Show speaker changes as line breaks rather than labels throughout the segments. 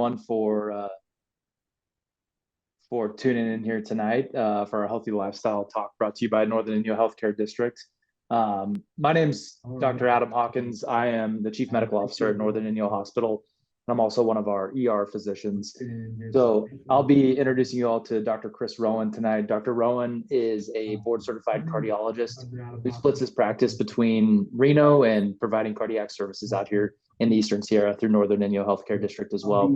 everyone for tuning in here tonight for our Healthy Lifestyle Talk brought to you by Northern Inyo Healthcare District. My name's Dr. Adam Hawkins. I am the Chief Medical Officer at Northern Inyo Hospital. I'm also one of our ER physicians. So I'll be introducing you all to Dr. Chris Rowan tonight. Dr. Rowan is a board-certified cardiologist who splits his practice between Reno and providing cardiac services out here in the Eastern Sierra through Northern Inyo Healthcare District as well.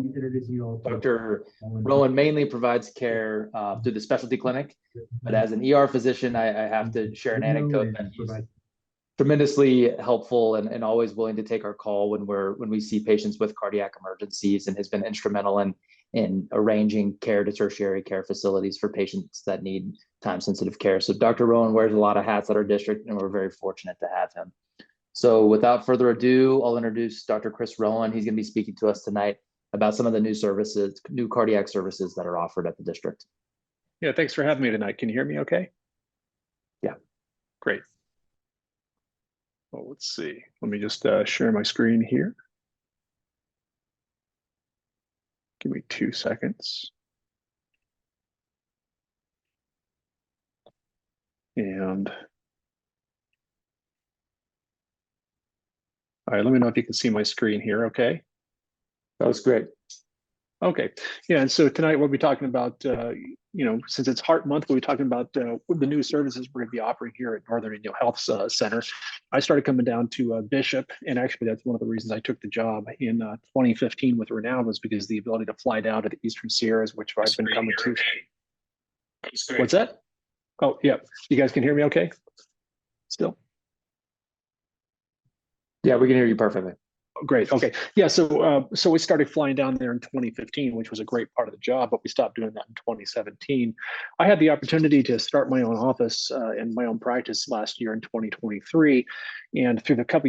Dr. Rowan mainly provides care through the specialty clinic, but as an ER physician, I have to share an anecdote that he's tremendously helpful and always willing to take our call when we see patients with cardiac emergencies, and has been instrumental in arranging care to tertiary care facilities for patients that need time-sensitive care. So Dr. Rowan wears a lot of hats at our district, and we're very fortunate to have him. So without further ado, I'll introduce Dr. Chris Rowan. He's going to be speaking to us tonight about some of the new cardiac services that are offered at the district.
Yeah, thanks for having me tonight. Can you hear me okay?
Yeah.
Great. Well, let's see. Let me just share my screen here. Give me 2 seconds. And all right, let me know if you can see my screen here, okay?
That was great.
Okay, yeah, and so tonight we'll be talking about, since it's Heart Month, we'll be talking about the new services we're going to be offering here at Northern Inyo Health Center. I started coming down to Bishop, and actually that's one of the reasons I took the job in 2015 with Renown, was because the ability to fly down to the Eastern Sierras, which I've been coming to. What's that? Oh, yeah, you guys can hear me okay? Still?
Yeah, we can hear you perfectly.
Great. Okay. Yeah. So we started flying down there in 2015, which was a great part of the job, but we stopped doing that in 2017. I had the opportunity to start my own office and my own practice last year in 2023. And through about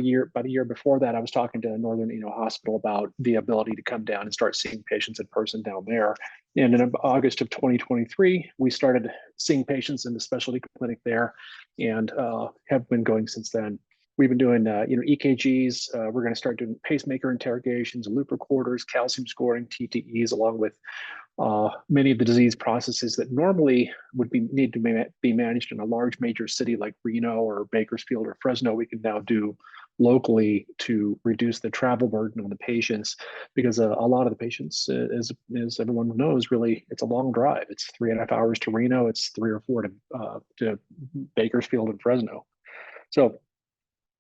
a year before that, I was talking to Northern Inyo Hospital about the ability to come down and start seeing patients in person down there. And in August of 2023, we started seeing patients in the specialty clinic there, and have been going since then. We've been doing, EKGs. We're going to start doing pacemaker interrogations, loop recorders, calcium scoring, TTEs, along with many of the disease processes that normally would need to be managed in a large major city like Reno or Bakersfield or Fresno. We can now do locally to reduce the travel burden on the patients, because a lot of the patients, as everyone knows, really, it's a long drive. It's 3.5 hours to Reno. It's 3 or 4 to Bakersfield and Fresno. So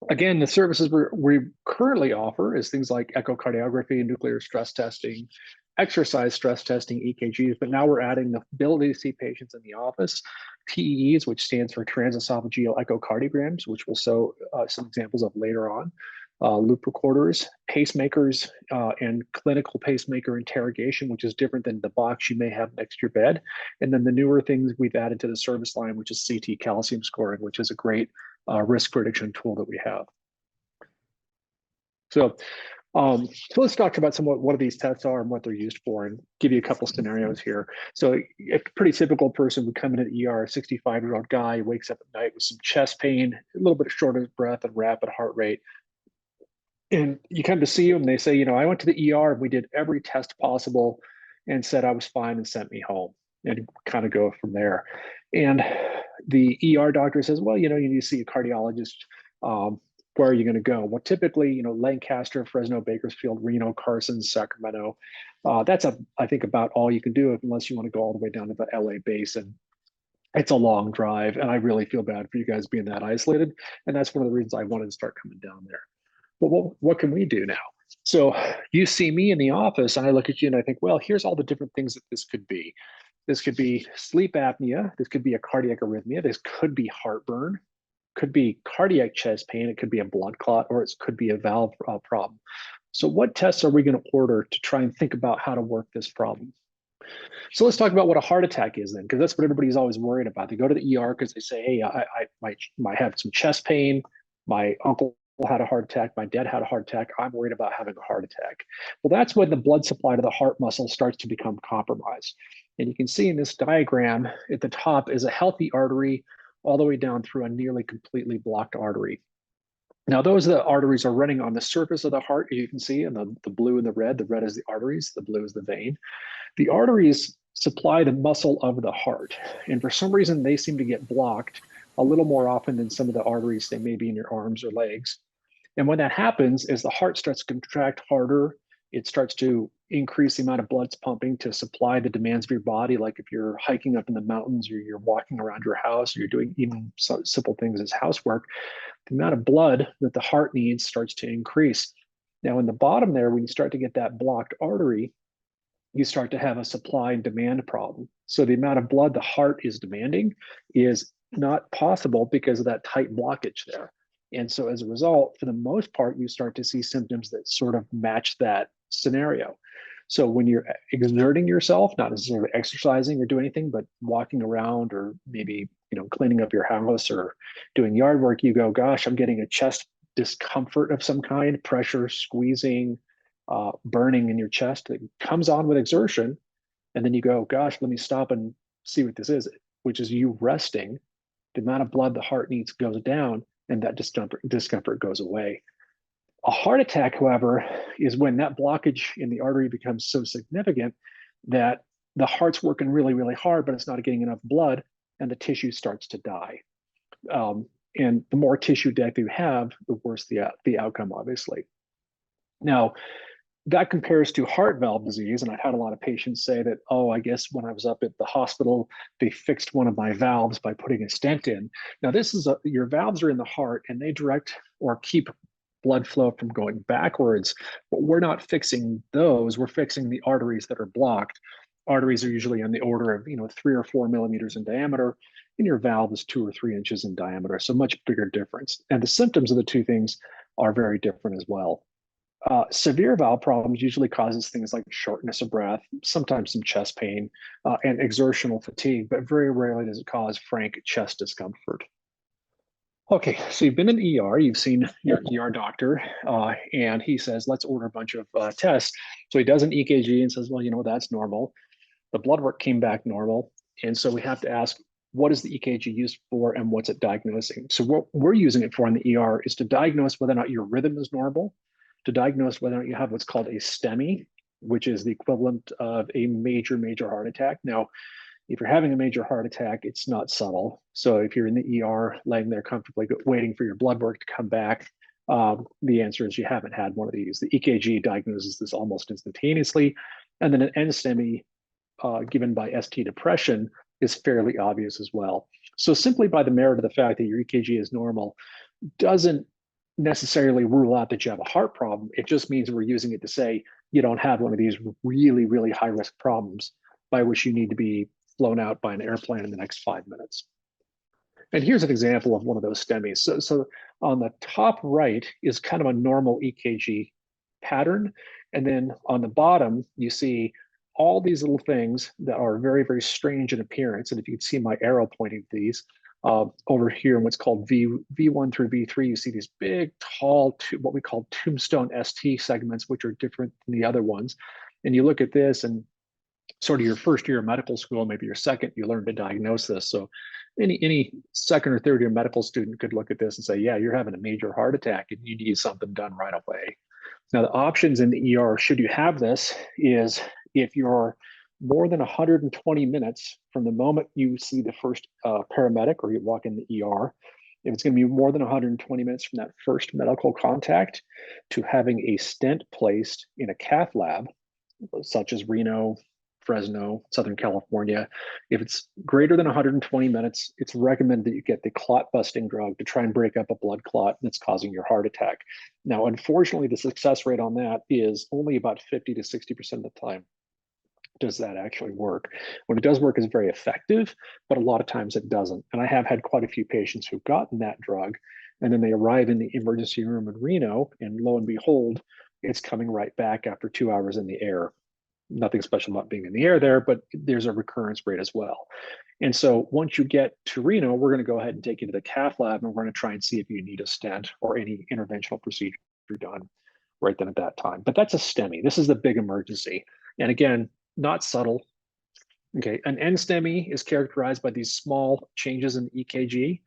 again, the services we currently offer is things like echocardiography, nuclear stress testing, exercise stress testing, EKGs, but now we're adding the ability to see patients in the office, TEEs, which stands for transesophageal echocardiograms, which we'll show some examples of later on, loop recorders, pacemakers, and clinical pacemaker interrogation, which is different than the box you may have next to your bed. And then the newer things we've added to the service line, which is CT calcium scoring, which is a great risk prediction tool that we have. So let's talk about what these tests are and what they're used for, and give you a couple scenarios here. So a pretty typical person would come into the ER, a 65-year-old guy, wakes up at night with some chest pain, a little bit of shortness of breath and rapid heart rate. And you come to see them and they say, I went to the ER and we did every test possible and said I was fine and sent me home, and kind of go from there. And the ER doctor says, well, you need to see a cardiologist. Where are you going to go? Well, typically, Lancaster, Fresno, Bakersfield, Reno, Carson, Sacramento. That's I think about all you can do, unless you want to go all the way down to the LA basin. It's a long drive, and I really feel bad for you guys being that isolated. And that's one of the reasons I wanted to start coming down there. But what can we do now? So you see me in the office, and I look at you and I think, well, here's all the different things that this could be. This could be sleep apnea. This could be a cardiac arrhythmia. This could be heartburn. Could be cardiac chest pain. It could be a blood clot, or it could be a valve problem. So what tests are we going to order to try and think about how to work this problem? So let's talk about what a heart attack is then, because that's what everybody's always worried about. They go to the ER because they say, hey, I might have some chest pain. My uncle had a heart attack. My dad had a heart attack. I'm worried about having a heart attack. Well, that's when the blood supply to the heart muscle starts to become compromised. And you can see in this diagram at the top is a healthy artery all the way down through a nearly completely blocked artery. Now, the arteries are running on the surface of the heart, as you can see, and the blue and the red. The red is the arteries, the blue is the vein. The arteries supply the muscle of the heart, and for some reason, they seem to get blocked a little more often than some of the arteries that may be in your arms or legs. And when that happens, as the heart starts to contract harder, it starts to increase the amount of blood it's pumping to supply the demands of your body. Like if you're hiking up in the mountains or you're walking around your house, or you're doing even so simple things as housework, the amount of blood that the heart needs starts to increase. Now, in the bottom there, when you start to get that blocked artery, you start to have a supply and demand problem. So the amount of blood the heart is demanding is not possible because of that tight blockage there. And so as a result, for the most part, you start to see symptoms that sort of match that scenario. So when you're exerting yourself, not necessarily exercising or doing anything, but walking around or maybe cleaning up your house or doing yard work, you go, gosh, I'm getting a chest discomfort of some kind, pressure, squeezing, burning in your chest that comes on with exertion. And then you go, gosh, let me stop and see what this is, which is you resting. The amount of blood the heart needs goes down, and that discomfort goes away. A heart attack, however, is when that blockage in the artery becomes so significant that the heart's working really, really hard, but it's not getting enough blood, and the tissue starts to die. And the more tissue death you have, the worse the outcome, obviously. Now, that compares to heart valve disease. And I've had a lot of patients say that, oh, I guess when I was up at the hospital, they fixed one of my valves by putting a stent in. Now, your valves are in the heart and they direct or keep blood flow from going backwards, but we're not fixing those. We're fixing the arteries that are blocked. Arteries are usually on the order of 3 or 4 millimeters in diameter, and your valve is 2 or 3 inches in diameter. So much bigger difference. And the symptoms of the two things are very different as well. Severe valve problems usually causes things like shortness of breath, sometimes some chest pain, and exertional fatigue, but very rarely does it cause frank chest discomfort. Okay, so you've been in the ER, you've seen your ER doctor, and he says, let's order a bunch of tests. So he does an EKG and says, well, that's normal. The blood work came back normal. And so we have to ask, what is the EKG used for and what's it diagnosing? So what we're using it for in the ER is to diagnose whether or not your rhythm is normal, to diagnose whether or not you have what's called a STEMI, which is the equivalent of a major, major heart attack. Now, if you're having a major heart attack, it's not subtle. So if you're in the ER, laying there comfortably, waiting for your blood work to come back, the answer is you haven't had one of these. The EKG diagnoses this almost instantaneously. And then an NSTEMI given by ST depression is fairly obvious as well. So simply by the merit of the fact that your EKG is normal doesn't necessarily rule out that you have a heart problem. It just means we're using it to say you don't have one of these really, really high risk problems by which you need to be flown out by an airplane in the next 5 minutes. And here's an example of one of those STEMIs. So on the top right is kind of a normal EKG pattern. And then on the bottom, you see all these little things that are very, very strange in appearance. And if you can see my arrow pointing to these, over here in what's called V1 through V3, you see these big, tall, what we call tombstone ST segments, which are different than the other ones. And you look at this and sort of your first year of medical school, maybe your second, you learn to diagnose this. So any second or third year medical student could look at this and say, yeah, you're having a major heart attack and you need something done right away. Now, the options in the ER, should you have this, is if you're more than 120 minutes from the moment you see the first paramedic or you walk in the ER, if it's going to be more than 120 minutes from that first medical contact to having a stent placed in a cath lab, such as Reno, Fresno, Southern California, if it's greater than 120 minutes, it's recommended that you get the clot busting drug to try and break up a blood clot that's causing your heart attack. Now, unfortunately, the success rate on that is only about 50 to 60% of the time. Does that actually work? When it does work, it's very effective, but a lot of times it doesn't. And I have had quite a few patients who've gotten that drug, and then they arrive in the emergency room in Reno, and lo and behold, it's coming right back after 2 hours in the air. Nothing special about being in the air there, but there's a recurrence rate as well. And so once you get to Reno, we're going to go ahead and take you to the cath lab, and we're going to try and see if you need a stent or any interventional procedure done right then at that time. But that's a STEMI. This is the big emergency. And again, not subtle. Okay, an NSTEMI is characterized by these small changes in EKG.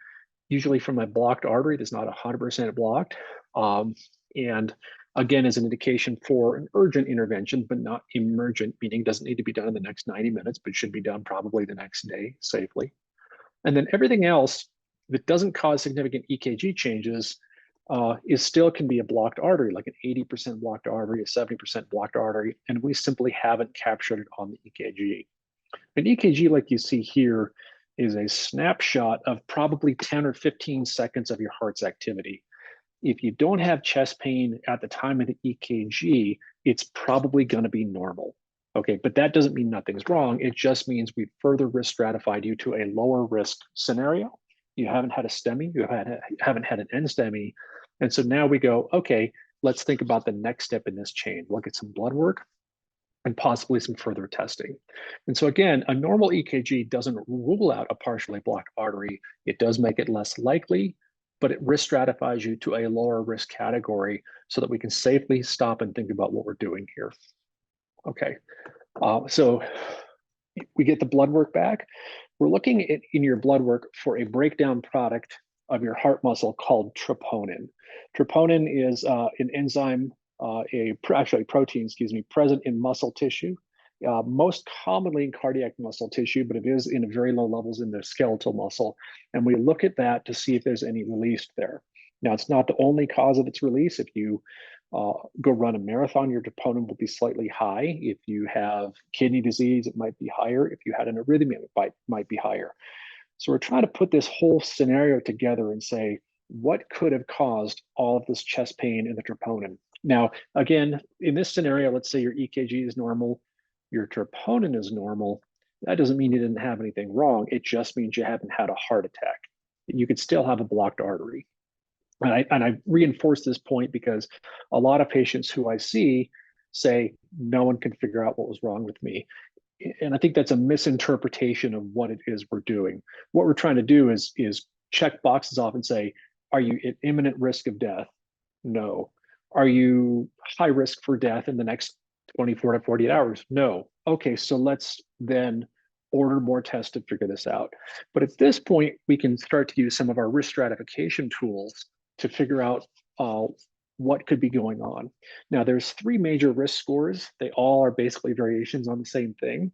usually from a blocked artery that's not 100% blocked. And again, as an indication for an urgent intervention, but not emergent, meaning doesn't need to be done in the next 90 minutes, but should be done probably the next day safely. And then everything else that doesn't cause significant EKG changes is still can be a blocked artery, like an 80% blocked artery, a 70% blocked artery, and we simply haven't captured it on the EKG. An EKG, like you see here, is a snapshot of probably 10 or 15 seconds of your heart's activity. If you don't have chest pain at the time of the EKG, it's probably going to be normal. Okay, but that doesn't mean nothing's wrong. It just means we've further risk stratified you to a lower risk scenario. You haven't had a STEMI, you haven't had an NSTEMI. And so now we go, okay, let's think about the next step in this chain. Look at some blood work and possibly some further testing. And so again, a normal EKG doesn't rule out a partially blocked artery. It does make it less likely, but it risk stratifies you to a lower risk category so that we can safely stop and think about what we're doing here. Okay, so we get the blood work back. We're looking at in your blood work for a breakdown product of your heart muscle called troponin. Troponin is an enzyme, actually protein, excuse me, present in muscle tissue, most commonly in cardiac muscle tissue, but it is in very low levels in the skeletal muscle. And we look at that to see if there's any released there. Now, it's not the only cause of its release. If you go run a marathon, your troponin will be slightly high. If you have kidney disease, it might be higher. If you had an arrhythmia, it might be higher. So we're trying to put this whole scenario together and say, what could have caused all of this chest pain in the troponin? Now, again, in this scenario, let's say your EKG is normal, your troponin is normal. That doesn't mean you didn't have anything wrong. It just means you haven't had a heart attack. You could still have a blocked artery. And I reinforce this point because a lot of patients who I see say, no one can figure out what was wrong with me. And I think that's a misinterpretation of what it is we're doing. What we're trying to do is check boxes off and say, are you at imminent risk of death? No. Are you high risk for death in the next 24 to 48 hours? No. Okay, so let's then order more tests to figure this out. But at this point, we can start to use some of our risk stratification tools to figure out what could be going on. Now, there's 3 major risk scores. They all are basically variations on the same thing.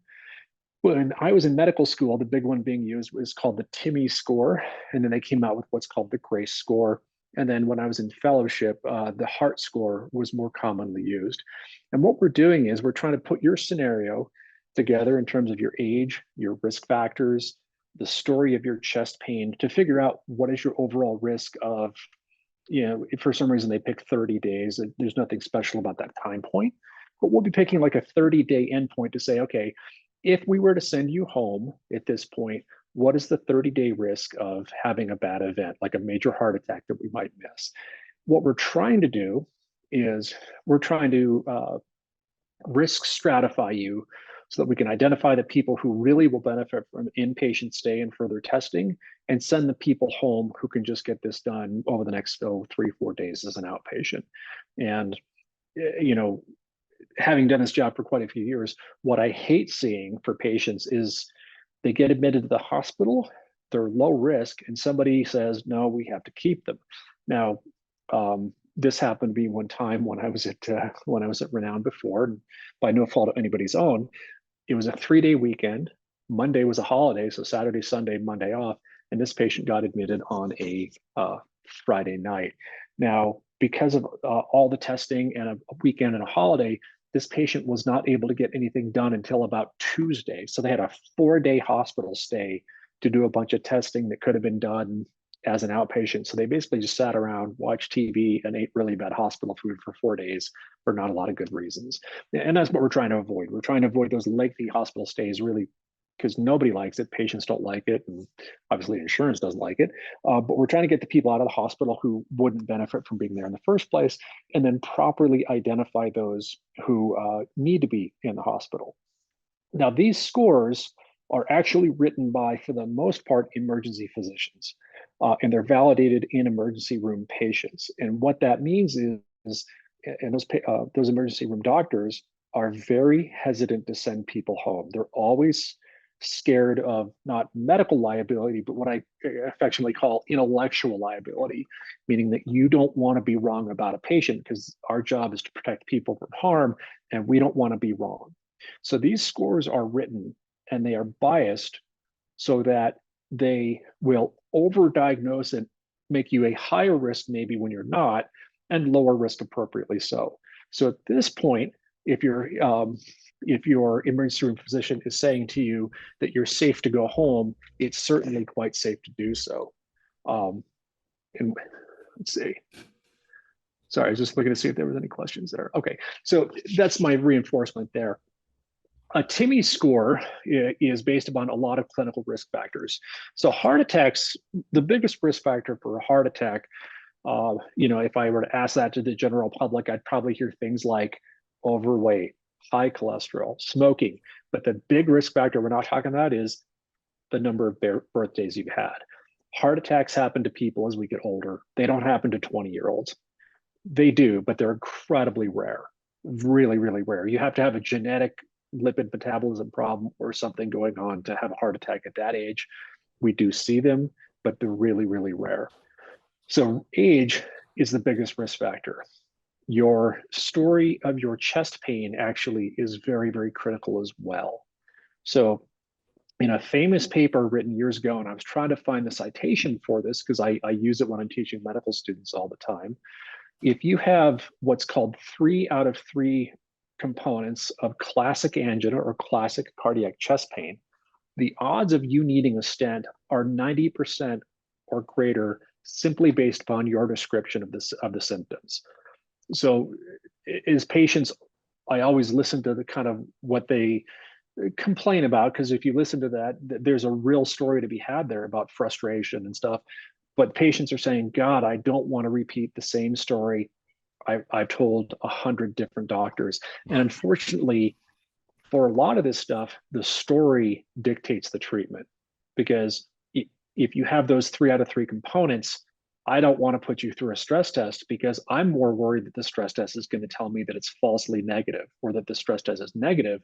When I was in medical school, the big one being used was called the TIMI score, and then they came out with what's called the GRACE score. And then when I was in fellowship, the HEART score was more commonly used. And what we're doing is we're trying to put your scenario together in terms of your age, your risk factors, the story of your chest pain to figure out what is your overall risk of, if for some reason they pick 30 days, there's nothing special about that time point, but we'll be picking like a 30-day endpoint to say, okay, if we were to send you home at this point, what is the 30-day risk of having a bad event, like a major heart attack that we might miss? What we're trying to do is we're trying to risk stratify you so that we can identify the people who really will benefit from inpatient stay and further testing and send the people home who can just get this done over the next 3-4 days as an outpatient. And, having done this job for quite a few years, what I hate seeing for patients is they get admitted to the hospital, they're low risk, and somebody says, no, we have to keep them. Now, this happened to me one time when I was at Renown before, and by no fault of anybody's own. It was a 3-day weekend. Monday was a holiday, so Saturday, Sunday, Monday off, and this patient got admitted on a Friday night. Now, because of all the testing and a weekend and a holiday, this patient was not able to get anything done until about Tuesday. So they had a 4-day hospital stay to do a bunch of testing that could have been done as an outpatient. So they basically just sat around, watched TV, and ate really bad hospital food for 4 days for not a lot of good reasons. And that's what we're trying to avoid. We're trying to avoid those lengthy hospital stays, really, because nobody likes it. Patients don't like it, and obviously insurance doesn't like it. But we're trying to get the people out of the hospital who wouldn't benefit from being there in the first place, and then properly identify those who need to be in the hospital. Now, these scores are actually written by, for the most part, emergency physicians, and they're validated in emergency room patients. And what that means is and those emergency room doctors are very hesitant to send people home. They're always scared of not medical liability, but what I affectionately call intellectual liability, meaning that you don't want to be wrong about a patient because our job is to protect people from harm, and we don't want to be wrong. So these scores are written and they are biased so that they will overdiagnose and make you a higher risk maybe when you're not, and lower risk appropriately so. So at this point, if your emergency room physician is saying to you that you're safe to go home, it's certainly quite safe to do so. And let's see. Sorry, I was just looking to see if there was any questions there. Okay, so that's my reinforcement there. A TIMI score is based upon a lot of clinical risk factors. So heart attacks, the biggest risk factor for a heart attack, if I were to ask that to the general public, I'd probably hear things like overweight, high cholesterol, smoking. But the big risk factor we're not talking about is the number of birthdays you've had. Heart attacks happen to people as we get older. They don't happen to 20-year-olds. They do, but they're incredibly rare, really, really rare. You have to have a genetic lipid metabolism problem or something going on to have a heart attack at that age. We do see them, but they're really, really rare. So age is the biggest risk factor. Your story of your chest pain actually is very, very critical as well. So in a famous paper written years ago, and I was trying to find the citation for this because I use it when I'm teaching medical students all the time. If you have what's called 3 out of 3 components of classic angina or classic cardiac chest pain, the odds of you needing a stent are 90% or greater simply based upon your description of the symptoms. So as patients, I always listen to the kind of what they complain about, because if you listen to that, there's a real story to be had there about frustration and stuff. But patients are saying, God, I don't want to repeat the same story I've told 100 different doctors. And unfortunately, for a lot of this stuff, the story dictates the treatment. Because if you have those 3 out of 3 components, I don't want to put you through a stress test because I'm more worried that the stress test is going to tell me that it's falsely negative or that the stress test is negative.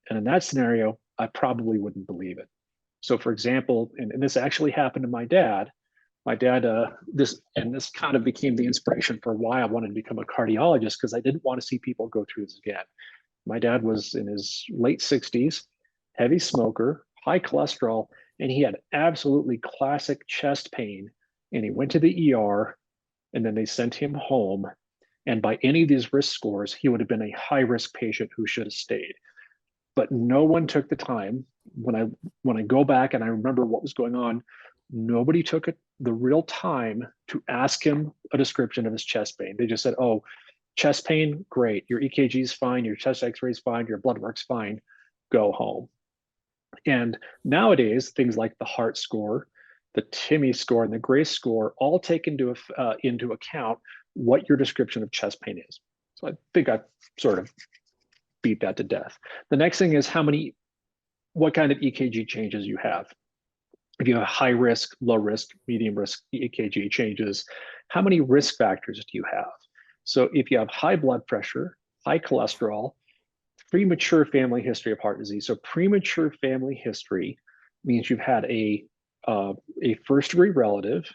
And in that scenario, I probably wouldn't believe it. So for example, and this actually happened to my dad, this kind of became the inspiration for why I wanted to become a cardiologist, because I didn't want to see people go through this again. My dad was in his late 60s, heavy smoker, high cholesterol, and he had absolutely classic chest pain. And he went to the ER, and then they sent him home. And by any of these risk scores, he would have been a high-risk patient who should have stayed. But no one took the time. When I go back and I remember what was going on, nobody took the real time to ask him a description of his chest pain. They just said, oh, chest pain, great. Your EKG is fine. Your chest x-ray is fine. Your blood work's fine. Go home. And nowadays, things like the heart score, the TIMI score, and the GRACE score all take into account what your description of chest pain is. So I think I sort of beat that to death. The next thing is what kind of EKG changes you have. If you have high risk, low risk, medium risk EKG changes, how many risk factors do you have? So if you have high blood pressure, high cholesterol, premature family history of heart disease. So premature family history means you've had a first degree relative,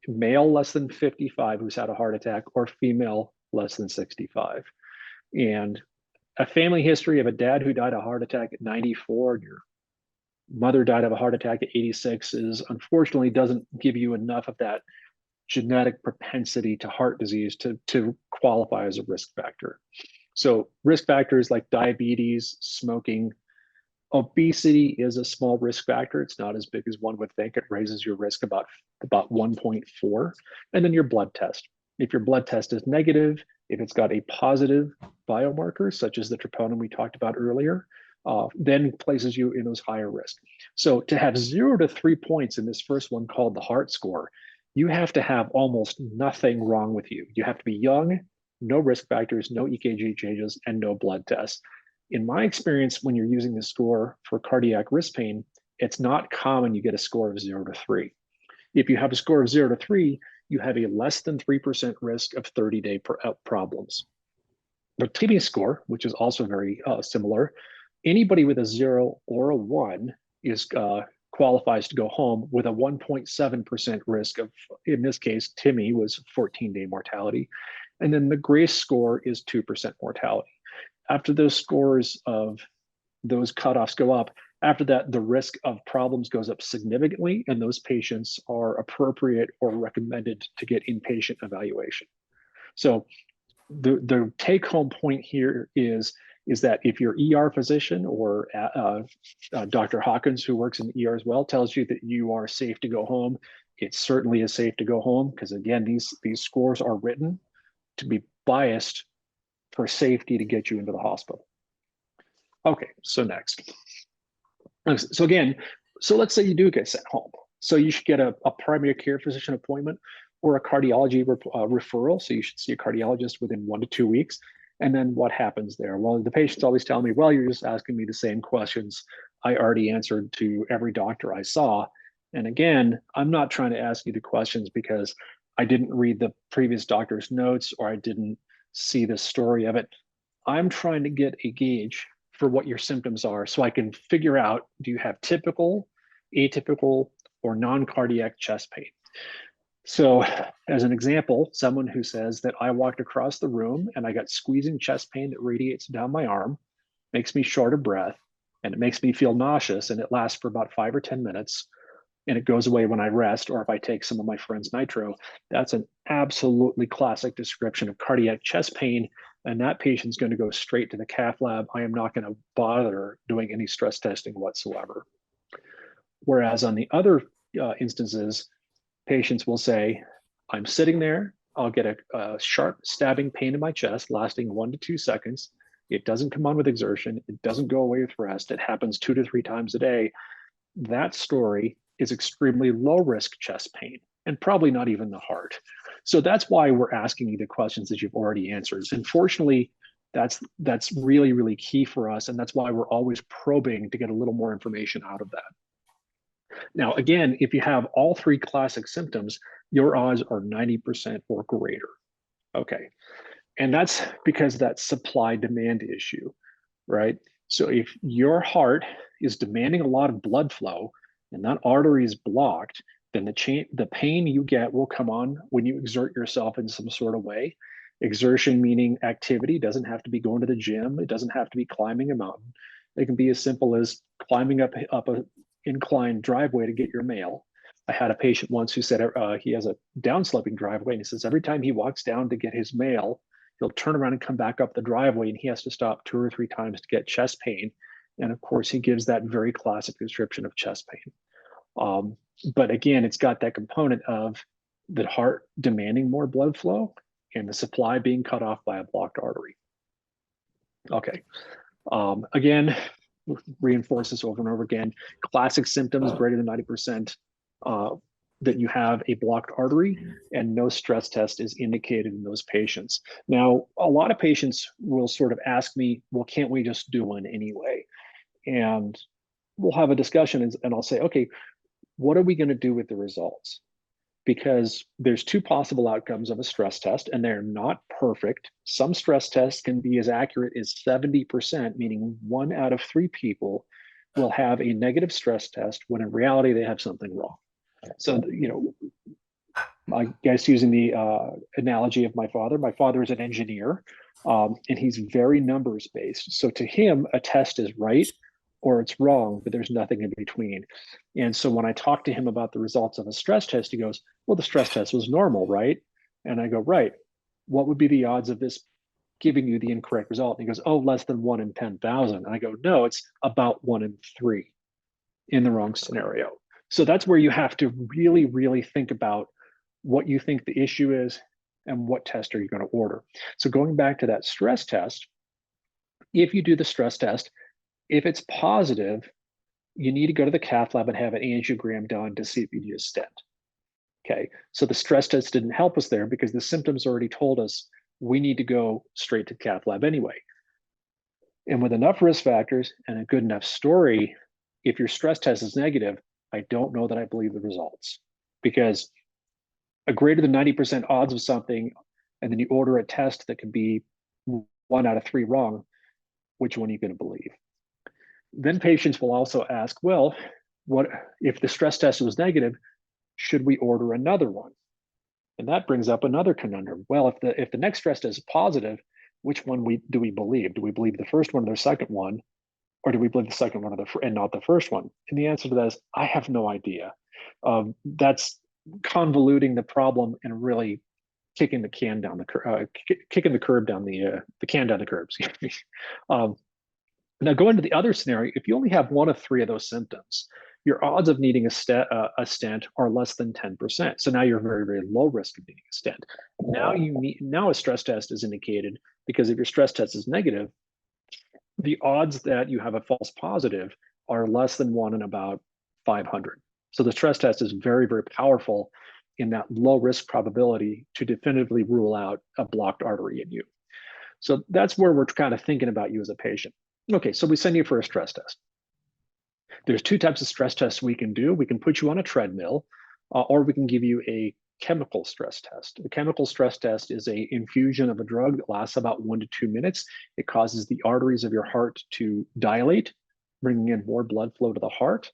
male less than 55 who's had a heart attack, or female less than 65. And a family history of a dad who died of a heart attack at 94 and your mother died of a heart attack at 86 unfortunately doesn't give you enough of that genetic propensity to heart disease to qualify as a risk factor. So risk factors like diabetes, smoking, obesity is a small risk factor. It's not as big as one would think. It raises your risk about 1.4. And then your blood test. If your blood test is negative, if it's got a positive biomarker, such as the troponin we talked about earlier, then places you in those higher risk. So to have 0 to 3 points in this first one called the heart score, you have to have almost nothing wrong with you. You have to be young, no risk factors, no EKG changes, and no blood tests. In my experience, when you're using the score for cardiac risk pain, it's not common you get a score of 0 to 3. If you have a score of 0 to 3, you have a less than 3% risk of 30-day problems. The TIMI score, which is also very similar, anybody with a 0 or a 1 qualifies to go home with a 1.7% risk of, in this case, Timmy was 14-day mortality. And then the GRACE score is 2% mortality. After those scores of those cutoffs go up, after that, the risk of problems goes up significantly, and those patients are appropriate or recommended to get inpatient evaluation. So the take-home point here is that if your ER physician or Dr. Hawkins, who works in the ER as well, tells you that you are safe to go home, it certainly is safe to go home, because again, these scores are written to be biased for safety to get you into the hospital. Okay, so next. So again, so let's say you do get sent home. So you should get a primary care physician appointment or a cardiology referral. So you should see a cardiologist within 1 to 2 weeks. And then what happens there? Well, the patients always tell me, well, you're just asking me the same questions I already answered to every doctor I saw. And again, I'm not trying to ask you the questions because I didn't read the previous doctor's notes or I didn't see the story of it. I'm trying to get a gauge for what your symptoms are so I can figure out, do you have typical, atypical, or non-cardiac chest pain? So as an example, someone who says that I walked across the room and I got squeezing chest pain that radiates down my arm, makes me short of breath, and it makes me feel nauseous, and it lasts for about 5 or 10 minutes, and it goes away when I rest or if I take some of my friend's nitro. That's an absolutely classic description of cardiac chest pain, and that patient's going to go straight to the cath lab. I am not going to bother doing any stress testing whatsoever. Whereas on the other instances, patients will say, I'm sitting there, I'll get a sharp stabbing pain in my chest lasting 1 to 2 seconds. It doesn't come on with exertion. It doesn't go away with rest. It happens 2 to 3 times a day. That story is extremely low risk chest pain and probably not even the heart. So that's why we're asking you the questions that you've already answered. Unfortunately, that's really, really key for us. And that's why we're always probing to get a little more information out of that. Now, again, if you have all 3 classic symptoms, your odds are 90% or greater. Okay. And that's because of that supply demand issue, right? So if your heart is demanding a lot of blood flow and that artery is blocked, then the pain you get will come on when you exert yourself in some sort of way. Exertion meaning activity, doesn't have to be going to the gym. It doesn't have to be climbing a mountain. It can be as simple as climbing up a inclined driveway to get your mail. I had a patient once who said he has a downsloping driveway, and he says every time he walks down to get his mail, he'll turn around and come back up the driveway, and he has to stop 2 or 3 times to get chest pain. And of course, he gives that very classic description of chest pain. But again, it's got that component of the heart demanding more blood flow and the supply being cut off by a blocked artery. Okay. Again, reinforce this over and over again. Classic symptoms greater than 90% that you have a blocked artery, and no stress test is indicated in those patients. Now, a lot of patients will sort of ask me, well, can't we just do one anyway? And we'll have a discussion and I'll say, okay, what are we going to do with the results? Because there's 2 possible outcomes of a stress test, and they're not perfect. Some stress tests can be as accurate as 70%, meaning 1 out of 3 people will have a negative stress test when in reality they have something wrong. So, I guess using the analogy of my father is an engineer, and he's very numbers based. So to him, a test is right or it's wrong, but there's nothing in between. And so when I talk to him about the results of a stress test, he goes, well, the stress test was normal, right? And I go, right. What would be the odds of this giving you the incorrect result? And he goes, oh, less than 1 in 10,000. And I go, no, it's about 1 in 3 in the wrong scenario. So that's where you have to really, really think about what you think the issue is and what test are you going to order. So going back to that stress test, if you do the stress test, if it's positive, you need to go to the cath lab and have an angiogram done to see if you need a stent. Okay, so the stress test didn't help us there because the symptoms already told us we need to go straight to cath lab anyway. And with enough risk factors and a good enough story, if your stress test is negative, I don't know that I believe the results, because a greater than 90% odds of something, and then you order a test that can be 1 out of 3 wrong, which one are you going to believe? Then patients will also ask, well, what if the stress test was negative? Should we order another one? And that brings up another conundrum. Well, if the next stress test is positive, which one do we believe? Do we believe the first one or the second one, or do we believe the second one and not the first one? And the answer to that is, I have no idea. That's convoluting the problem and really kicking the can down the kicking the curb down the can down the curb. Excuse me. Now, going to the other scenario, if you only have one of three of those symptoms, your odds of needing a stent are less than 10%. So now you're very, very low risk of needing a stent. Now a stress test is indicated, because if your stress test is negative, the odds that you have a false positive are less than 1 in about 500. So the stress test is very, very powerful in that low risk probability to definitively rule out a blocked artery in you. So that's where we're kind of thinking about you as a patient. Okay, so we send you for a stress test. There's two types of stress tests we can do. We can put you on a treadmill, or we can give you a chemical stress test. The chemical stress test is an infusion of a drug that lasts about 1 to 2 minutes. It causes the arteries of your heart to dilate, bringing in more blood flow to the heart.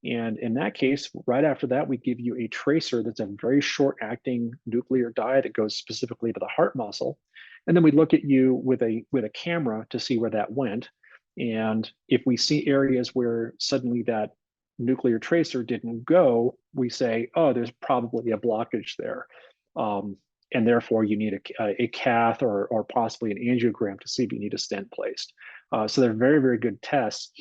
And in that case, right after that, we give you a tracer that's a very short-acting nuclear dye that goes specifically to the heart muscle. And then we look at you with a camera to see where that went. And if we see areas where suddenly that nuclear tracer didn't go, we say, oh, there's probably a blockage there. And therefore you need a cath or possibly an angiogram to see if you need a stent placed. So they're very, very good tests.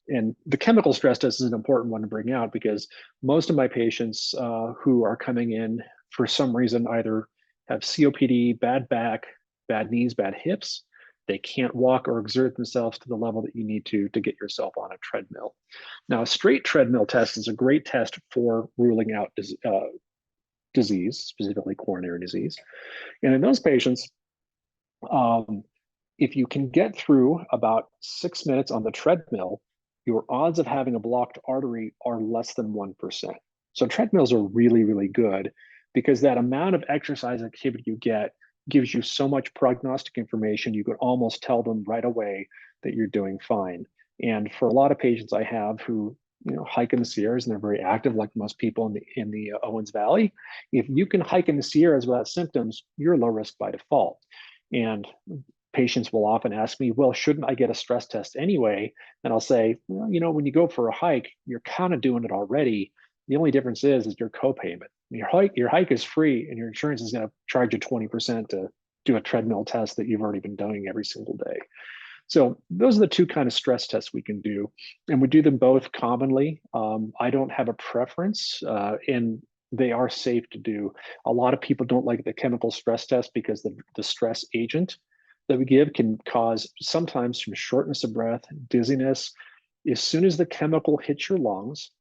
And the chemical stress test is an important one to bring out, because most of my patients who are coming in for some reason either have COPD, bad back, bad knees, bad hips. They can't walk or exert themselves to the level that you need to get yourself on a treadmill. Now, a straight treadmill test is a great test for ruling out disease, specifically coronary disease. And in those patients, if you can get through about 6 minutes on the treadmill, your odds of having a blocked artery are less than 1%. So treadmills are really, really good, because that amount of exercise activity you get gives you so much prognostic information. You could almost tell them right away that you're doing fine. And for a lot of patients I have who hike in the Sierras, and they're very active, like most people in the Owens Valley, if you can hike in the Sierras without symptoms, you're low risk by default. And patients will often ask me, well, shouldn't I get a stress test anyway? And I'll say, well, when you go for a hike, you're kind of doing it already. The only difference is your copayment. Your hike is free, and your insurance is going to charge you 20% to do a treadmill test that you've already been doing every single day. So those are the two kind of stress tests we can do, and we do them both commonly. I don't have a preference, and they are safe to do. A lot of people don't like the chemical stress test because the stress agent that we give can cause sometimes some shortness of breath, dizziness. As soon as the chemical hits your lungs,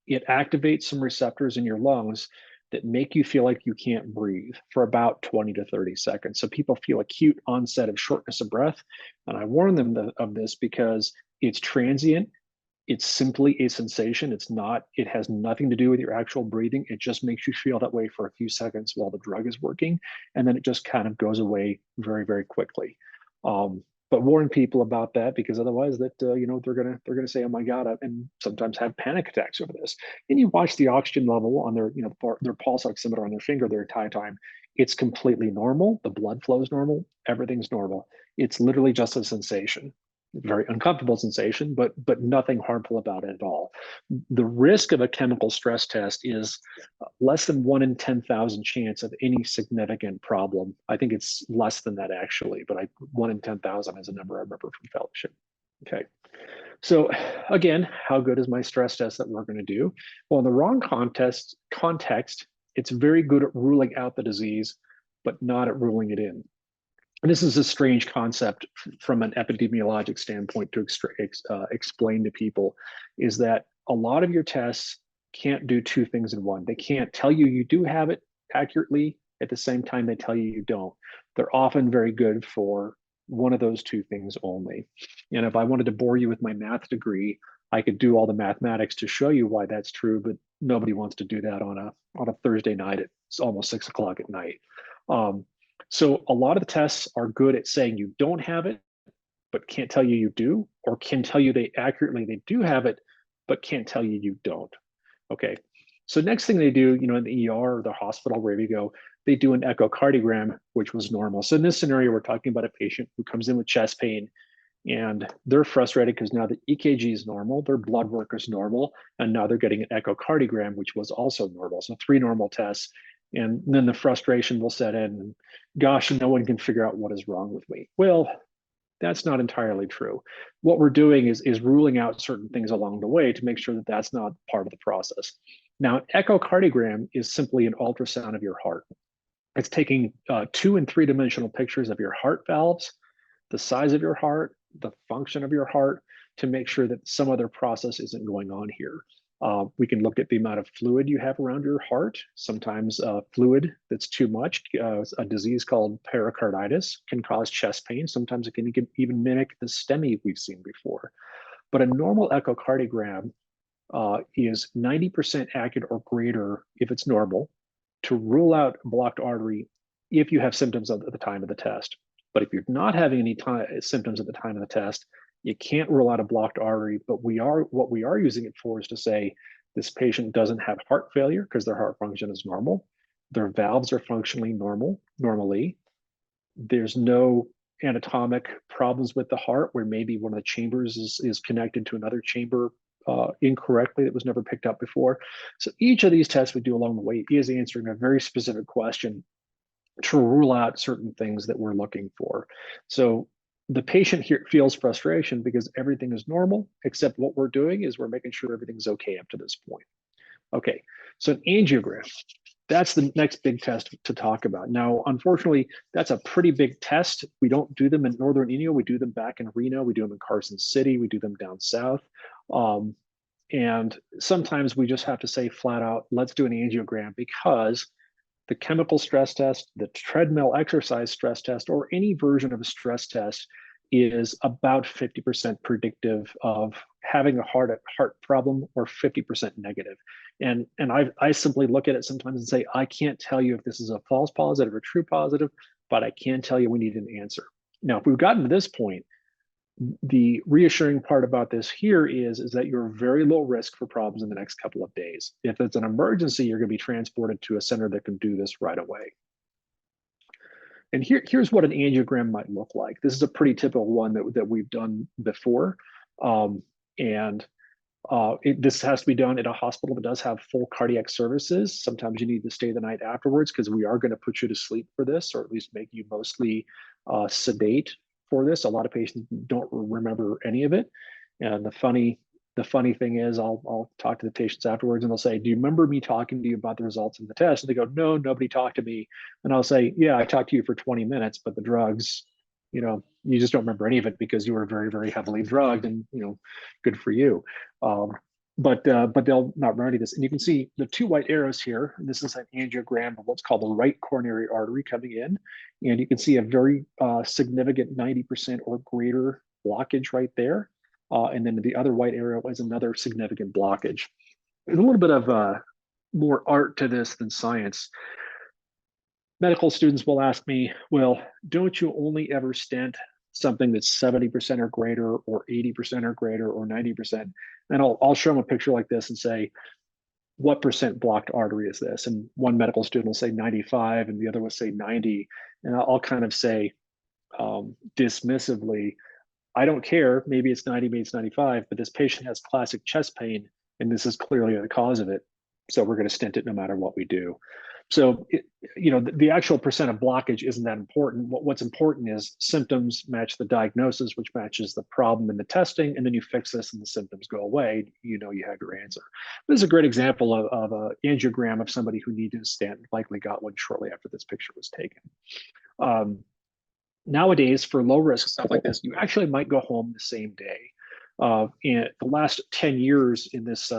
it activates some receptors in your lungs that make you feel like you can't breathe for about 20 to 30 seconds. So people feel acute onset of shortness of breath. And I warn them of this because it's transient. It's simply a sensation. It has nothing to do with your actual breathing. It just makes you feel that way for a few seconds while the drug is working. And then it just kind of goes away very, very quickly. But warn people about that, because otherwise they're gonna say, oh my God, and sometimes have panic attacks over this. And you watch the oxygen level on their pulse oximeter on their finger their entire time. It's completely normal. The blood flow is normal. Everything's normal. It's literally just a sensation. Very uncomfortable sensation, but nothing harmful about it at all. The risk of a chemical stress test is less than 1 in 10,000 chance of any significant problem. I think it's less than that actually, but 1 in 10,000 is a number I remember from fellowship. Okay. So again, how good is my stress test that we're going to do? Well, in the wrong context, it's very good at ruling out the disease, but not at ruling it in. And this is a strange concept from an epidemiologic standpoint to explain to people, is that a lot of your tests can't do two things in one. They can't tell you you do have it accurately, at the same time they tell you you don't. They're often very good for one of those two things only. And if I wanted to bore you with my math degree, I could do all the mathematics to show you why that's true, but nobody wants to do that on a Thursday night. It's almost 6 o'clock at night. So a lot of the tests are good at saying you don't have it, but can't tell you you do, or can tell you they do have it, but can't tell you you don't. Okay. So next thing they do, in the ER or the hospital, wherever you go, they do an echocardiogram, which was normal. So in this scenario, we're talking about a patient who comes in with chest pain, and they're frustrated because now the EKG is normal, their blood work is normal, and now they're getting an echocardiogram, which was also normal. So 3 normal tests. And then the frustration will set in, and gosh, no one can figure out what is wrong with me. Well, that's not entirely true. What we're doing is ruling out certain things along the way to make sure that that's not part of the process. Now, an echocardiogram is simply an ultrasound of your heart. It's taking 2 and 3-dimensional pictures of your heart valves, the size of your heart, the function of your heart, to make sure that some other process isn't going on here. We can look at the amount of fluid you have around your heart. Sometimes fluid that's too much, a disease called pericarditis, can cause chest pain. Sometimes it can even mimic the STEMI we've seen before. But a normal echocardiogram is 90% accurate or greater if it's normal, to rule out blocked artery if you have symptoms at the time of the test. But if you're not having any symptoms at the time of the test, you can't rule out a blocked artery. But what we are using it for is to say this patient doesn't have heart failure because their heart function is normal. Their valves are functioning normally. There's no anatomic problems with the heart where maybe one of the chambers is connected to another chamber incorrectly that was never picked up before. So each of these tests we do along the way is answering a very specific question to rule out certain things that we're looking for. So the patient here feels frustration because everything is normal, except what we're doing is we're making sure everything's okay up to this point. Okay, so an angiogram, that's the next big test to talk about. Now, unfortunately, that's a pretty big test. We don't do them in Northern Inyo. We do them back in Reno. We do them in Carson City. We do them down south. And sometimes we just have to say flat out, let's do an angiogram, because the chemical stress test, the treadmill exercise stress test, or any version of a stress test is about 50% predictive of having a heart problem, or 50% negative. And I simply look at it sometimes and say, I can't tell you if this is a false positive or true positive, but I can tell you we need an answer. Now, if we've gotten to this point, the reassuring part about this here is that you're very low risk for problems in the next couple of days. If it's an emergency, you're going to be transported to a center that can do this right away. And here's what an angiogram might look like. This is a pretty typical one that we've done before. This has to be done at a hospital that does have full cardiac services. Sometimes you need to stay the night afterwards because we are going to put you to sleep for this, or at least make you mostly sedate for this. A lot of patients don't remember any of it. And the funny thing is, I'll talk to the patients afterwards and they'll say, do you remember me talking to you about the results of the test? And they go, no, nobody talked to me. And I'll say, yeah, I talked to you for 20 minutes, but the drugs, you just don't remember any of it because you were very, very heavily drugged, and, good for you. But they'll not remember this. And you can see the 2 white arrows here. This is an angiogram of what's called the right coronary artery coming in. And you can see a very significant 90% or greater blockage right there. And then the other white arrow is another significant blockage. There's a little bit of more art to this than science. Medical students will ask me, well, don't you only ever stent something that's 70% or greater, or 80% or greater, or 90%? And I'll show them a picture like this and say, what percent blocked artery is this? And one medical student will say 95, and the other will say 90. And I'll kind of say dismissively, I don't care, maybe it's 90, maybe it's 95, but this patient has classic chest pain, and this is clearly the cause of it. So we're going to stent it no matter what we do. So, the actual percent of blockage isn't that important. What's important is symptoms match the diagnosis, which matches the problem in the testing, and then you fix this and the symptoms go away. You have your answer. This is a great example of an angiogram of somebody who needed a stent, likely got one shortly after this picture was taken. Nowadays, for low risk stuff like this, you actually might go home the same day. And the last 10 years in this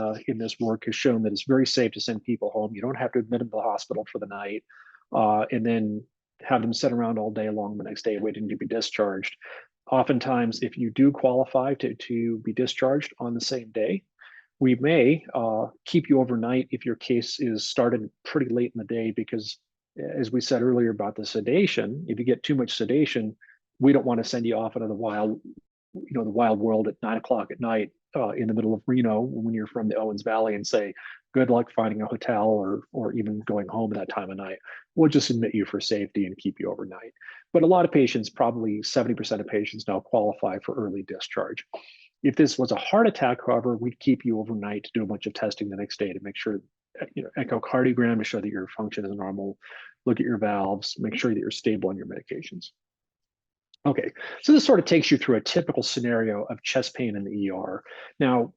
work has shown that it's very safe to send people home. You don't have to admit them to the hospital for the night, and then have them sit around all day long the next day waiting to be discharged. Oftentimes, if you do qualify to be discharged on the same day, we may keep you overnight if your case is started pretty late in the day, because as we said earlier about the sedation, if you get too much sedation, we don't want to send you off into the wild the wild world at 9 o'clock at night in the middle of Reno when you're from the Owens Valley and say, good luck finding a hotel or even going home at that time of night. We'll just admit you for safety and keep you overnight. But a lot of patients, probably 70% of patients now qualify for early discharge. If this was a heart attack, however, we'd keep you overnight to do a bunch of testing the next day to make sure, echocardiogram to show that your function is normal, look at your valves, make sure that you're stable on your medications. Okay, so this sort of takes you through a typical scenario of chest pain in the ER. Now,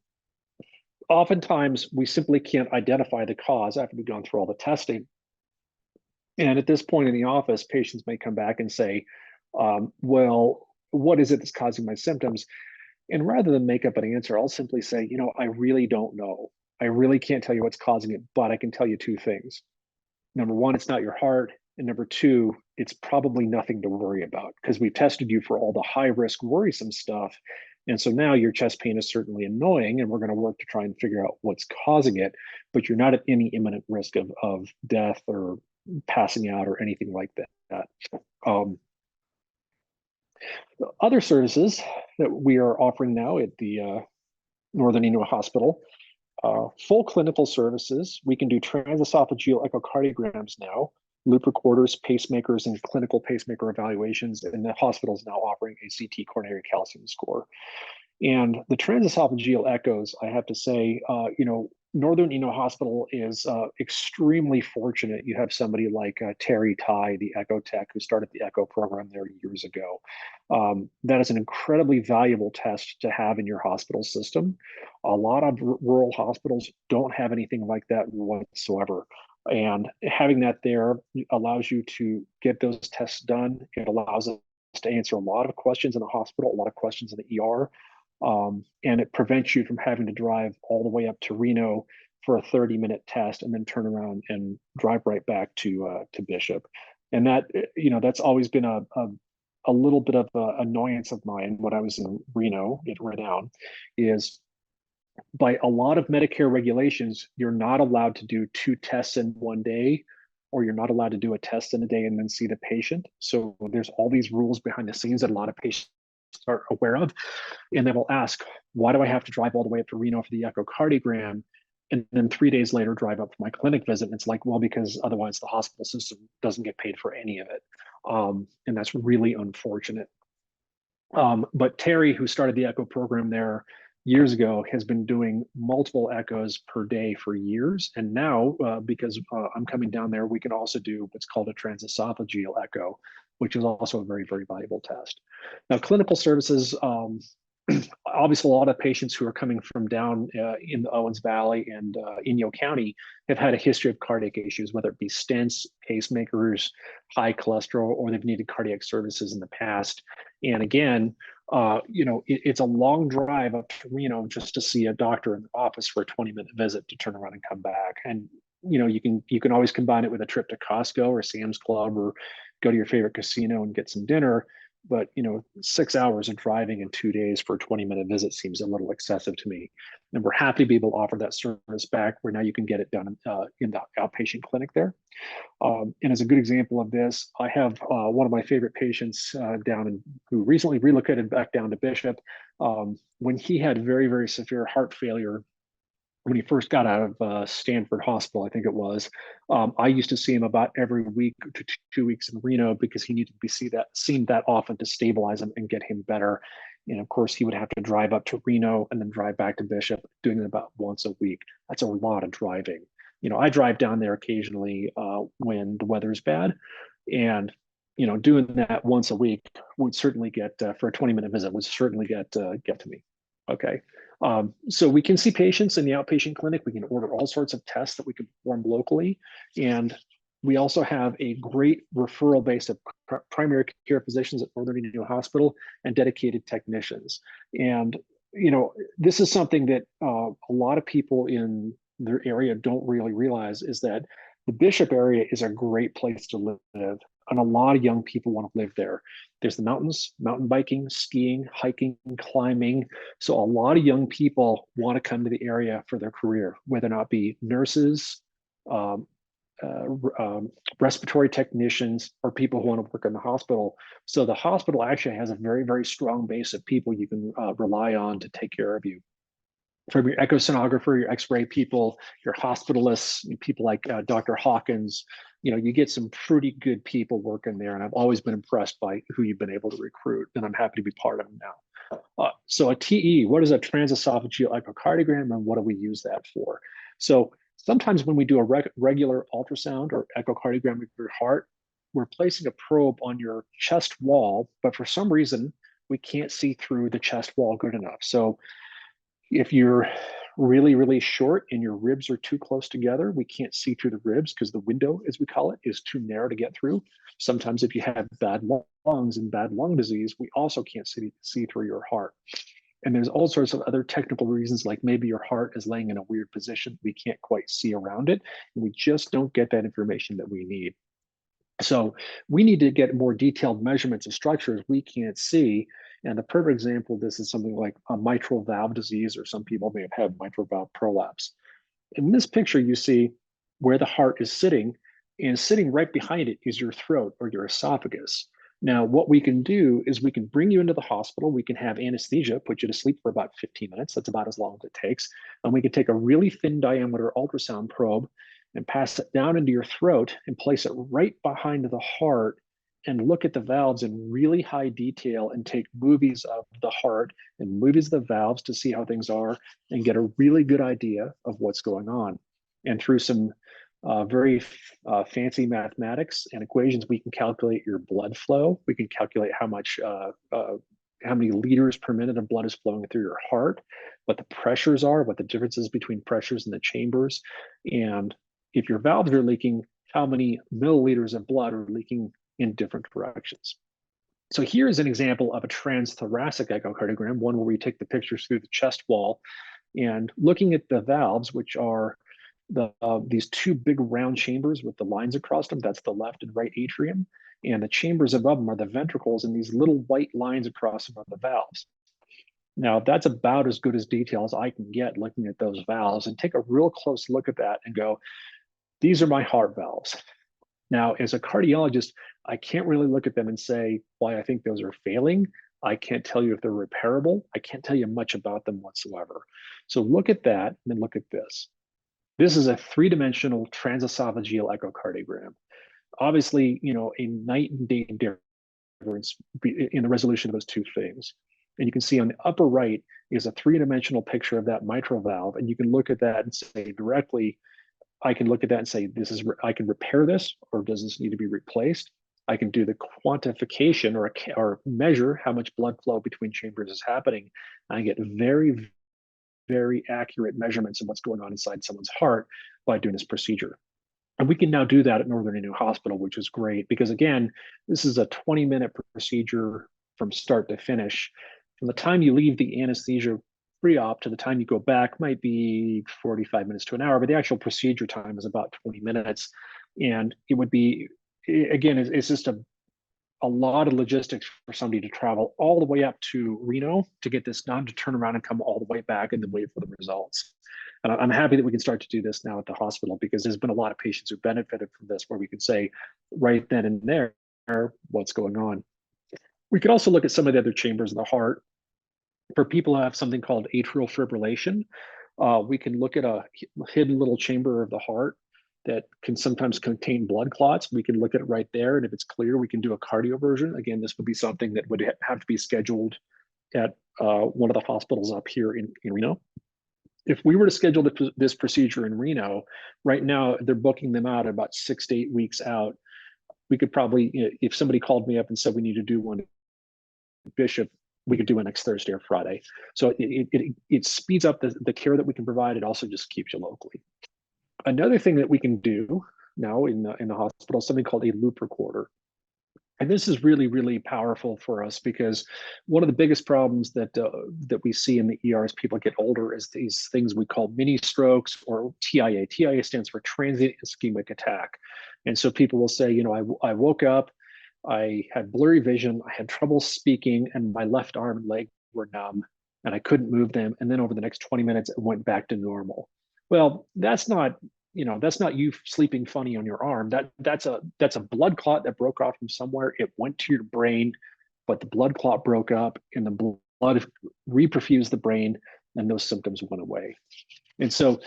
oftentimes we simply can't identify the cause after we've gone through all the testing. And at this point in the office, patients may come back and say, well, what is it that's causing my symptoms? And rather than make up an answer, I'll simply say, I really don't know. I really can't tell you what's causing it, but I can tell you two things. Number one, it's not your heart. And number two, it's probably nothing to worry about because we've tested you for all the high risk, worrisome stuff. And so now your chest pain is certainly annoying, and we're going to work to try and figure out what's causing it, but you're not at any imminent risk of death or passing out or anything like that. Other services that we are offering now at the Northern Inyo Hospital, full clinical services. We can do transesophageal echocardiograms now, loop recorders, pacemakers, and clinical pacemaker evaluations. And the hospital is now offering a CT coronary calcium score. And the transesophageal echoes, I have to say, Northern Inyo Hospital is extremely fortunate. You have somebody like Terry Ty, the echo tech, who started the echo program there years ago. That is an incredibly valuable test to have in your hospital system. A lot of rural hospitals don't have anything like that whatsoever. And having that there allows you to get those tests done. It allows us to answer a lot of questions in the hospital, a lot of questions in the ER. And it prevents you from having to drive all the way up to Reno for a 30-minute test and then turn around and drive right back to Bishop. And that, that's always been a little bit of an annoyance of mine when I was in Reno, at Renown, is by a lot of Medicare regulations, you're not allowed to do 2 tests in one day, or you're not allowed to do a test in a day and then see the patient. So there's all these rules behind the scenes that a lot of patients are aware of. And they will ask, why do I have to drive all the way up to Reno for the echocardiogram? And then 3 days later, drive up for my clinic visit. And it's like, well, because otherwise the hospital system doesn't get paid for any of it. And that's really unfortunate. But Terry, who started the echo program there years ago, has been doing multiple echoes per day for years. And now, because I'm coming down there, we can also do what's called a transesophageal echo, which is also a very, very valuable test. Now, clinical services, obviously a lot of patients who are coming from down in the Owens Valley and Inyo County have had a history of cardiac issues, whether it be stents, pacemakers, high cholesterol, or they've needed cardiac services in the past. And again, it's a long drive up to Reno just to see a doctor in the office for a 20-minute visit to turn around and come back. And you can always combine it with a trip to Costco or Sam's Club or go to your favorite casino and get some dinner. But 6 hours of driving in 2 days for a 20-minute visit seems a little excessive to me. And we're happy to be able to offer that service back where now you can get it done in the outpatient clinic there. And as a good example of this, I have one of my favorite patients who recently relocated back down to Bishop. When he had very, very severe heart failure, when he first got out of Stanford Hospital, I think it was, I used to see him about every week to 2 weeks in Reno because he needed to be seen that often to stabilize him and get him better. And of course, he would have to drive up to Reno and then drive back to Bishop, doing it about once a week. That's a lot of driving. I drive down there occasionally when the weather's bad, and doing that once a week would certainly get for a 20-minute visit would certainly get to me. Okay. So we can see patients in the outpatient clinic. We can order all sorts of tests that we can perform locally. And we also have a great referral base of primary care physicians at Northern Inyo Hospital and dedicated technicians. And, this is something that a lot of people in their area don't really realize, is that the Bishop area is a great place to live. And a lot of young people want to live there. There's the mountains, mountain biking, skiing, hiking, climbing. So a lot of young people want to come to the area for their career, whether or not be nurses, respiratory technicians, or people who want to work in the hospital. So the hospital actually has a very, very strong base of people you can rely on to take care of you. From your echosonographer, your x-ray people, your hospitalists, people like Dr. Hawkins, you get some pretty good people working there. And I've always been impressed by who you've been able to recruit, and I'm happy to be part of them now. So a TE, what is a transesophageal echocardiogram, and what do we use that for? So sometimes when we do a regular ultrasound or echocardiogram of your heart, we're placing a probe on your chest wall, but for some reason, we can't see through the chest wall good enough. So if you're really, really short and your ribs are too close together, we can't see through the ribs because the window, as we call it, is too narrow to get through. Sometimes if you have bad lungs and bad lung disease, we also can't see through your heart. And there's all sorts of other technical reasons, like maybe your heart is laying in a weird position. We can't quite see around it, and we just don't get that information that we need. So we need to get more detailed measurements of structures we can't see. And the perfect example of this is something like a mitral valve disease, or some people may have had mitral valve prolapse. In this picture, you see where the heart is sitting, and sitting right behind it is your throat or your esophagus. Now, what we can do is we can bring you into the hospital. We can have anesthesia, put you to sleep for about 15 minutes. That's about as long as it takes. And we can take a really thin diameter ultrasound probe and pass it down into your throat and place it right behind the heart and look at the valves in really high detail and take movies of the heart and movies of the valves to see how things are and get a really good idea of what's going on. And through some very fancy mathematics and equations, we can calculate your blood flow. We can calculate how many liters per minute of blood is flowing through your heart, what the pressures are, what the differences between pressures in the chambers, and if your valves are leaking, how many milliliters of blood are leaking in different directions. So here's an example of a transthoracic echocardiogram, one where we take the pictures through the chest wall and looking at the valves, which are these two big round chambers with the lines across them. That's the left and right atrium. And the chambers above them are the ventricles, and these little white lines across them are the valves. Now, that's about as good as detail as I can get looking at those valves, and take a real close look at that and go, these are my heart valves. Now, as a cardiologist, I can't really look at them and say why I think those are failing. I can't tell you if they're repairable. I can't tell you much about them whatsoever. So look at that, and then look at this. This is a three-dimensional transesophageal echocardiogram. Obviously, a night and day difference in the resolution of those two things. And you can see on the upper right is a three-dimensional picture of that mitral valve. And you can look at that and say directly, I can look at that and say, I can repair this, or does this need to be replaced? I can do the quantification or measure how much blood flow between chambers is happening. I get very, very accurate measurements of what's going on inside someone's heart by doing this procedure. And we can now do that at Northern Inyo Hospital, which is great because, again, this is a 20-minute procedure from start to finish. From the time you leave the anesthesia pre-op to the time you go back might be 45 minutes to an hour, but the actual procedure time is about 20 minutes. And it would be, again, it's just a lot of logistics for somebody to travel all the way up to Reno to get this done, to turn around and come all the way back and then wait for the results. And I'm happy that we can start to do this now at the hospital, because there's been a lot of patients who benefited from this, where we can say right then and there what's going on. We could also look at some of the other chambers of the heart. For people who have something called atrial fibrillation, we can look at a hidden little chamber of the heart that can sometimes contain blood clots. We can look at it right there, and if it's clear, we can do a cardioversion. Again, this would be something that would have to be scheduled at one of the hospitals up here in Reno. If we were to schedule this procedure in Reno, right now they're booking them out about 6 to 8 weeks out. We could probably, if somebody called me up and said we need to do one at Bishop, we could do it next Thursday or Friday. So it speeds up the care that we can provide. It also just keeps you locally. Another thing that we can do now in the hospital is something called a loop recorder. And this is really, really powerful for us, because one of the biggest problems that we see in the ER as people get older is these things we call mini strokes, or TIA. TIA stands for transient ischemic attack. And so people will say, I woke up, I had blurry vision, I had trouble speaking, and my left arm and leg were numb, and I couldn't move them. And then over the next 20 minutes, it went back to normal. Well, that's not that's not you sleeping funny on your arm. That's a blood clot that broke off from somewhere. It went to your brain, but the blood clot broke up and the blood reperfused the brain, and those symptoms went away. And so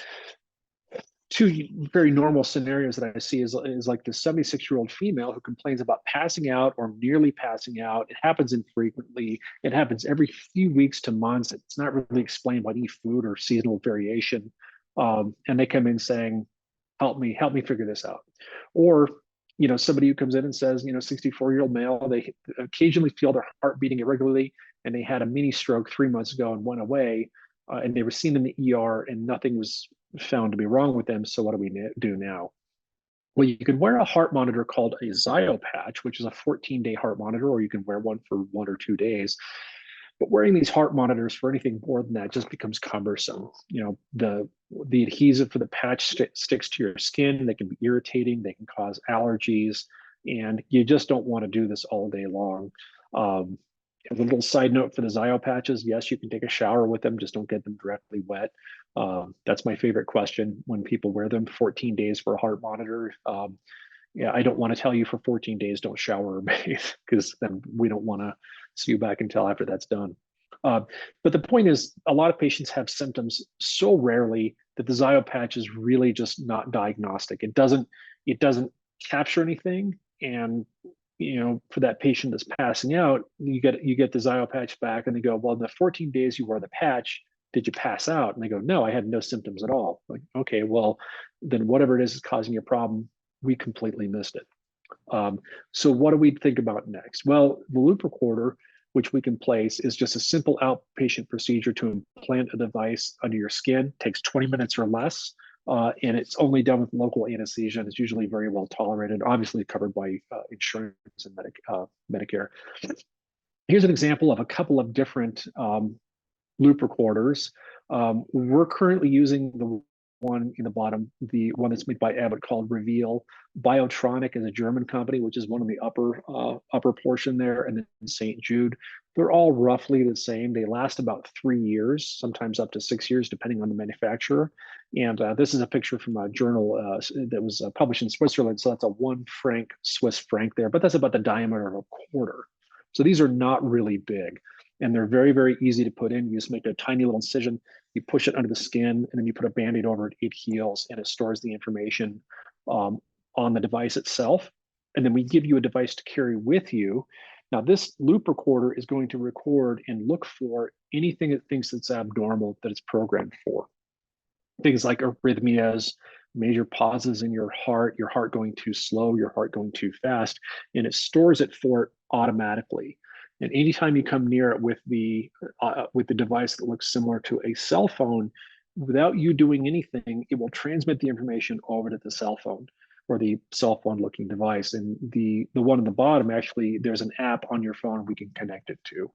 two very normal scenarios that I see is like the 76-year-old female who complains about passing out or nearly passing out. It happens infrequently. It happens every few weeks to months. It's not really explained by any food or seasonal variation. And they come in saying, help me figure this out. Or, somebody who comes in and says, 64-year-old male, they occasionally feel their heart beating irregularly, and they had a mini stroke 3 months ago and went away, and they were seen in the ER and nothing was found to be wrong with them. So what do we do now? Well, you can wear a heart monitor called a Zio patch, which is a 14-day heart monitor, or you can wear one for 1 or 2 days. But wearing these heart monitors for anything more than that just becomes cumbersome. The adhesive for the patch sticks to your skin. They can be irritating. They can cause allergies, and you just don't want to do this all day long. A little side note for the Zio patches: yes, you can take a shower with them, just don't get them directly wet. That's my favorite question when people wear them. 14 days for a heart monitor. Yeah, I don't want to tell you for 14 days don't shower or bathe, because then we don't want to see you back until after that's done. But the point is, a lot of patients have symptoms so rarely that the Zio patch is really just not diagnostic. It doesn't capture anything, and for that patient that's passing out, you get the Zio patch back, and they go, well, in the 14 days you wore the patch, did you pass out? And they go, no, I had no symptoms at all. Like, okay, well, then whatever it is causing your problem, we completely missed it. So what do we think about next? Well, the loop recorder, which we can place, is just a simple outpatient procedure to implant a device under your skin. It takes 20 minutes or less, and it's only done with local anesthesia, and it's usually very well tolerated, obviously covered by insurance and Medicare. Here's an example of a couple of different loop recorders. We're currently using the one in the bottom, the one that's made by Abbott called Reveal. Biotronic is a German company, which is one in the upper portion there, and then St. Jude. They're all roughly the same. They last about 3 years, sometimes up to 6 years, depending on the manufacturer. And this is a picture from a journal that was published in Switzerland. So that's a 1 franc Swiss franc there, but that's about the diameter of a quarter. So these are not really big, and they're very, very easy to put in. You just make a tiny little incision, you push it under the skin, and then you put a Band-Aid over it. It heals, and it stores the information on the device itself. And then we give you a device to carry with you. Now, this loop recorder is going to record and look for anything it thinks that's abnormal that it's programmed for. Things like arrhythmias, major pauses in your heart going too slow, your heart going too fast, and it stores it for it automatically. And anytime you come near it with the device that looks similar to a cell phone, without you doing anything, it will transmit the information over to the cell phone, or the cell phone looking device. And the one on the bottom, actually, there's an app on your phone we can connect it to.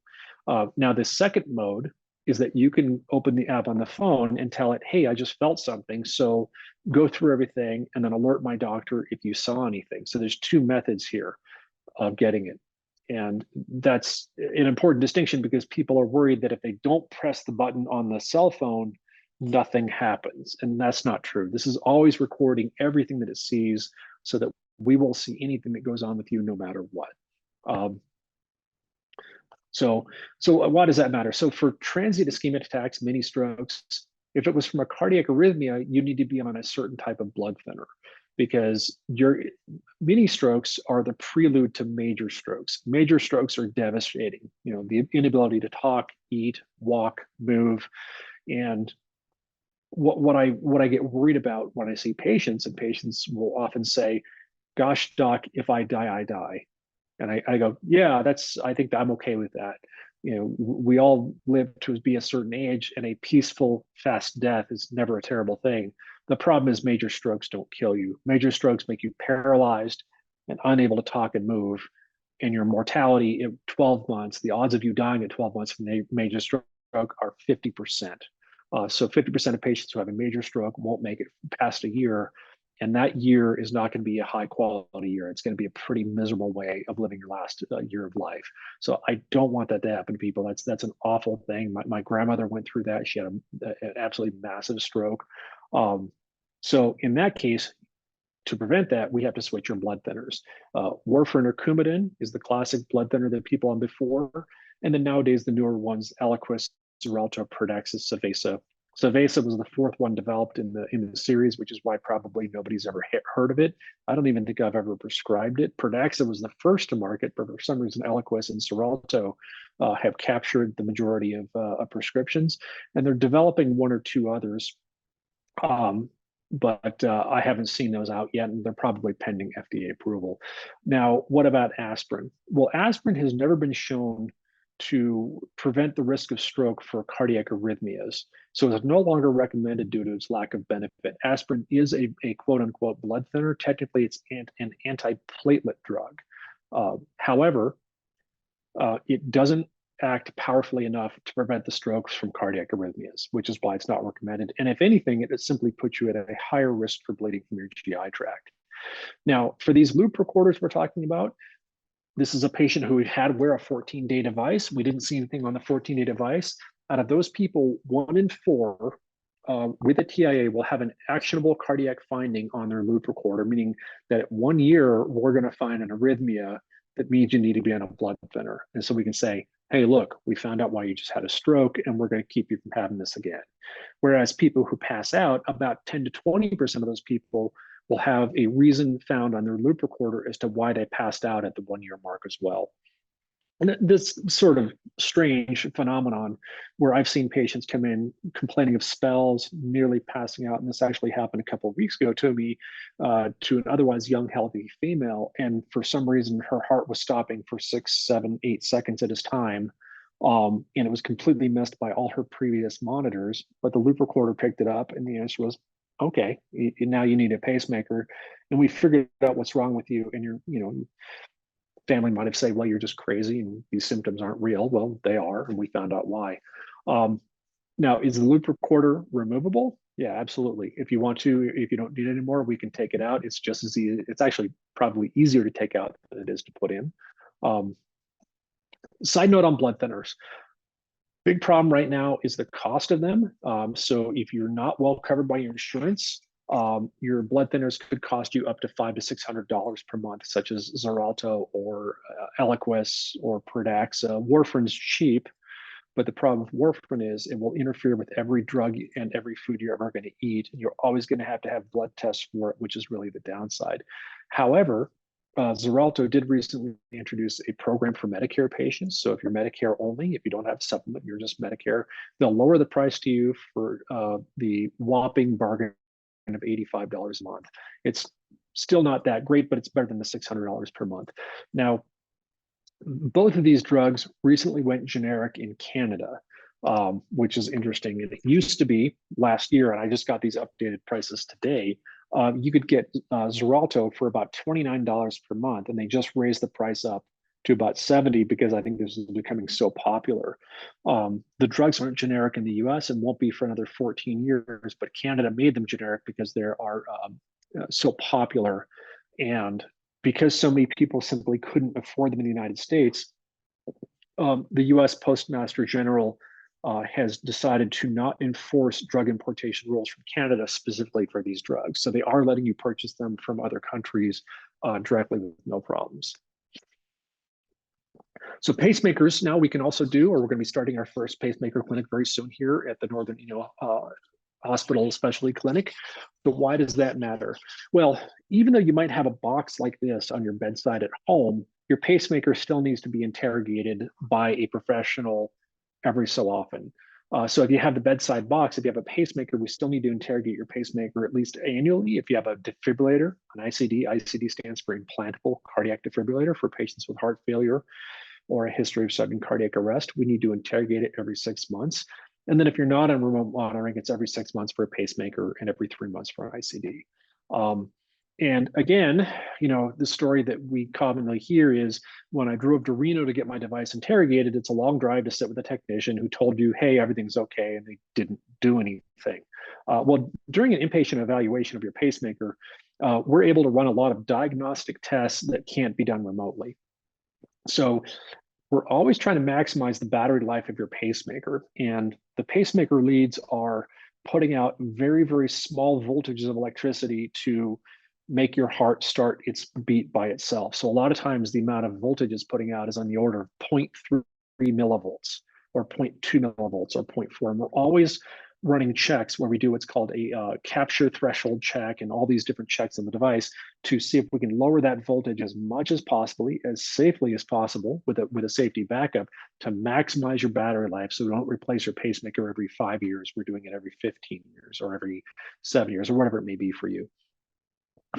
Now, the second mode is that you can open the app on the phone and tell it, hey, I just felt something, so go through everything and then alert my doctor if you saw anything. So there's 2 methods here of getting it. And that's an important distinction, because people are worried that if they don't press the button on the cell phone, nothing happens. And that's not true. This is always recording everything that it sees, so that we will see anything that goes on with you no matter what. So why does that matter? So for transient ischemic attacks, mini strokes, if it was from a cardiac arrhythmia, you need to be on a certain type of blood thinner, because your mini strokes are the prelude to major strokes. Major strokes are devastating. The inability to talk, eat, walk, move. And what I get worried about when I see patients, and patients will often say, gosh, doc, if I die, I die. And I go, yeah, I think I'm okay with that. We all live to be a certain age, and a peaceful, fast death is never a terrible thing. The problem is major strokes don't kill you. Major strokes make you paralyzed and unable to talk and move. And your mortality in 12 months, the odds of you dying at 12 months from a major stroke are 50%. So 50% of patients who have a major stroke won't make it past a year. And that year is not going to be a high quality year. It's going to be a pretty miserable way of living your last year of life. So I don't want that to happen to people. That's an awful thing. My grandmother went through that. She had an absolutely massive stroke. So in that case, to prevent that, we have to switch your blood thinners. Warfarin or Coumadin is the classic blood thinner that people on before. And then nowadays, the newer ones, Eliquis, Xarelto, Pradaxis, Savesa. Savesa was the fourth one developed in the series, which is why probably nobody's ever heard of it. I don't even think I've ever prescribed it. Pradaxa was the first to market, but for some reason, Eliquis and Xarelto have captured the majority of prescriptions, and they're developing one or two others. But I haven't seen those out yet, and they're probably pending FDA approval. Now, what about aspirin? Well, aspirin has never been shown to prevent the risk of stroke for cardiac arrhythmias. So it's no longer recommended due to its lack of benefit. Aspirin is a quote unquote blood thinner. Technically, it's an antiplatelet drug. However, it doesn't act powerfully enough to prevent the strokes from cardiac arrhythmias, which is why it's not recommended. And if anything, it simply puts you at a higher risk for bleeding from your GI tract. Now, for these loop recorders we're talking about, this is a patient who had wear a 14-day device. We didn't see anything on the 14-day device. Out of those people, 1 in 4 with a TIA will have an actionable cardiac finding on their loop recorder, meaning that at 1 year, we're going to find an arrhythmia that means you need to be on a blood thinner. And so we can say, hey, look, we found out why you just had a stroke, and we're going to keep you from having this again. Whereas people who pass out, about 10 to 20% of those people will have a reason found on their loop recorder as to why they passed out at the 1 year mark as well. And this sort of strange phenomenon where I've seen patients come in complaining of spells, nearly passing out. And this actually happened a couple of weeks ago to me, to an otherwise young, healthy female. And for some reason, her heart was stopping for 6, 7, 8 seconds at a time. And it was completely missed by all her previous monitors, but the loop recorder picked it up. And the answer was, okay, now you need a pacemaker. And we figured out what's wrong with you. And family might have said, well, you're just crazy and these symptoms aren't real. Well, they are, and we found out why. Now, is the loop recorder removable? Yeah, absolutely. If you want to, if you don't need it anymore, we can take it out. It's just as easy. It's actually probably easier to take out than it is to put in. Side note on blood thinners. Big problem right now is the cost of them. So if you're not well covered by your insurance, your blood thinners could cost you up to $500 to $600 per month, such as Xarelto or Eliquis or Pradaxa. Warfarin's cheap, but the problem with warfarin is it will interfere with every drug and every food you're ever going to eat. And you're always going to have blood tests for it, which is really the downside. However, Xarelto did recently introduce a program for Medicare patients. So if you're Medicare only, if you don't have supplement, you're just Medicare, they'll lower the price to you for the whopping bargain of $85 a month. It's still not that great, but it's better than the $600 per month. Now, both of these drugs recently went generic in Canada, which is interesting. It used to be last year, and I just got these updated prices today. You could get Xarelto for about $29 per month, and they just raised the price up to about $70 because I think this is becoming so popular. The drugs aren't generic in the US and won't be for another 14 years, but Canada made them generic because they are so popular. And because so many people simply couldn't afford them in the United States, the US Postmaster General has decided to not enforce drug importation rules from Canada specifically for these drugs. So they are letting you purchase them from other countries directly with no problems. So pacemakers now we can also do, or we're going to be starting our first pacemaker clinic very soon here at the Northern Inyo Hospital Specialty Clinic. But why does that matter? Well, even though you might have a box like this on your bedside at home, your pacemaker still needs to be interrogated by a professional every so often. So if you have the bedside box, if you have a pacemaker, we still need to interrogate your pacemaker at least annually. If you have a defibrillator, an ICD, ICD stands for implantable cardiac defibrillator for patients with heart failure or a history of sudden cardiac arrest, we need to interrogate it every 6 months. And then if you're not on remote monitoring, it's every 6 months for a pacemaker and every 3 months for an ICD. And again, the story that we commonly hear is when I drove to Reno to get my device interrogated, it's a long drive to sit with a technician who told you, hey, everything's okay, and they didn't do anything. Well, during an inpatient evaluation of your pacemaker, we're able to run a lot of diagnostic tests that can't be done remotely. So we're always trying to maximize the battery life of your pacemaker. And the pacemaker leads are putting out very, very small voltages of electricity to make your heart start its beat by itself. So a lot of times the amount of voltage it's putting out is on the order of 0.3 millivolts or 0.2 millivolts or 0.4. And we're always running checks where we do what's called a capture threshold check and all these different checks in the device to see if we can lower that voltage as much as possible, as safely as possible with a safety backup to maximize your battery life. So we don't replace your pacemaker every 5 years. We're doing it every 15 years or every 7 years or whatever it may be for you.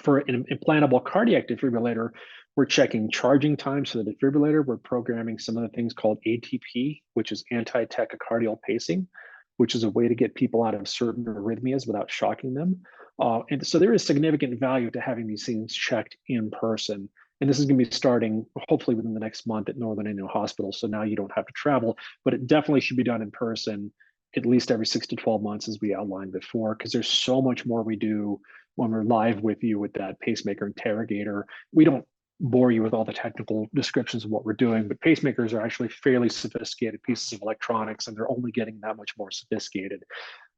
For an implantable cardiac defibrillator, we're checking charging times for the defibrillator. We're programming some of the things called ATP, which is anti-tachycardial pacing, which is a way to get people out of certain arrhythmias without shocking them. And so there is significant value to having these things checked in person. And this is going to be starting hopefully within the next month at Northern Inyo Hospital. So now you don't have to travel, but it definitely should be done in person at least every 6 to 12 months, as we outlined before, because there's so much more we do when we're live with you with that pacemaker interrogator. We don't bore you with all the technical descriptions of what we're doing, but pacemakers are actually fairly sophisticated pieces of electronics, and they're only getting that much more sophisticated.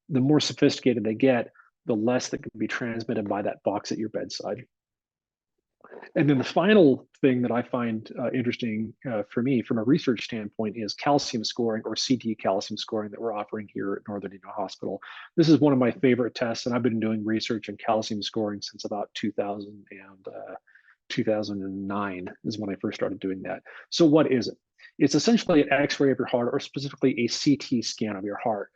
The more sophisticated they get, the less that can be transmitted by that box at your bedside. And then the final thing that I find interesting for me from a research standpoint is calcium scoring, or CT calcium scoring, that we're offering here at Northern Inyo Hospital. This is one of my favorite tests, and I've been doing research on calcium scoring since about 2009 is when I first started doing that. So what is it? It's essentially an X-ray of your heart, or specifically a CT scan of your heart,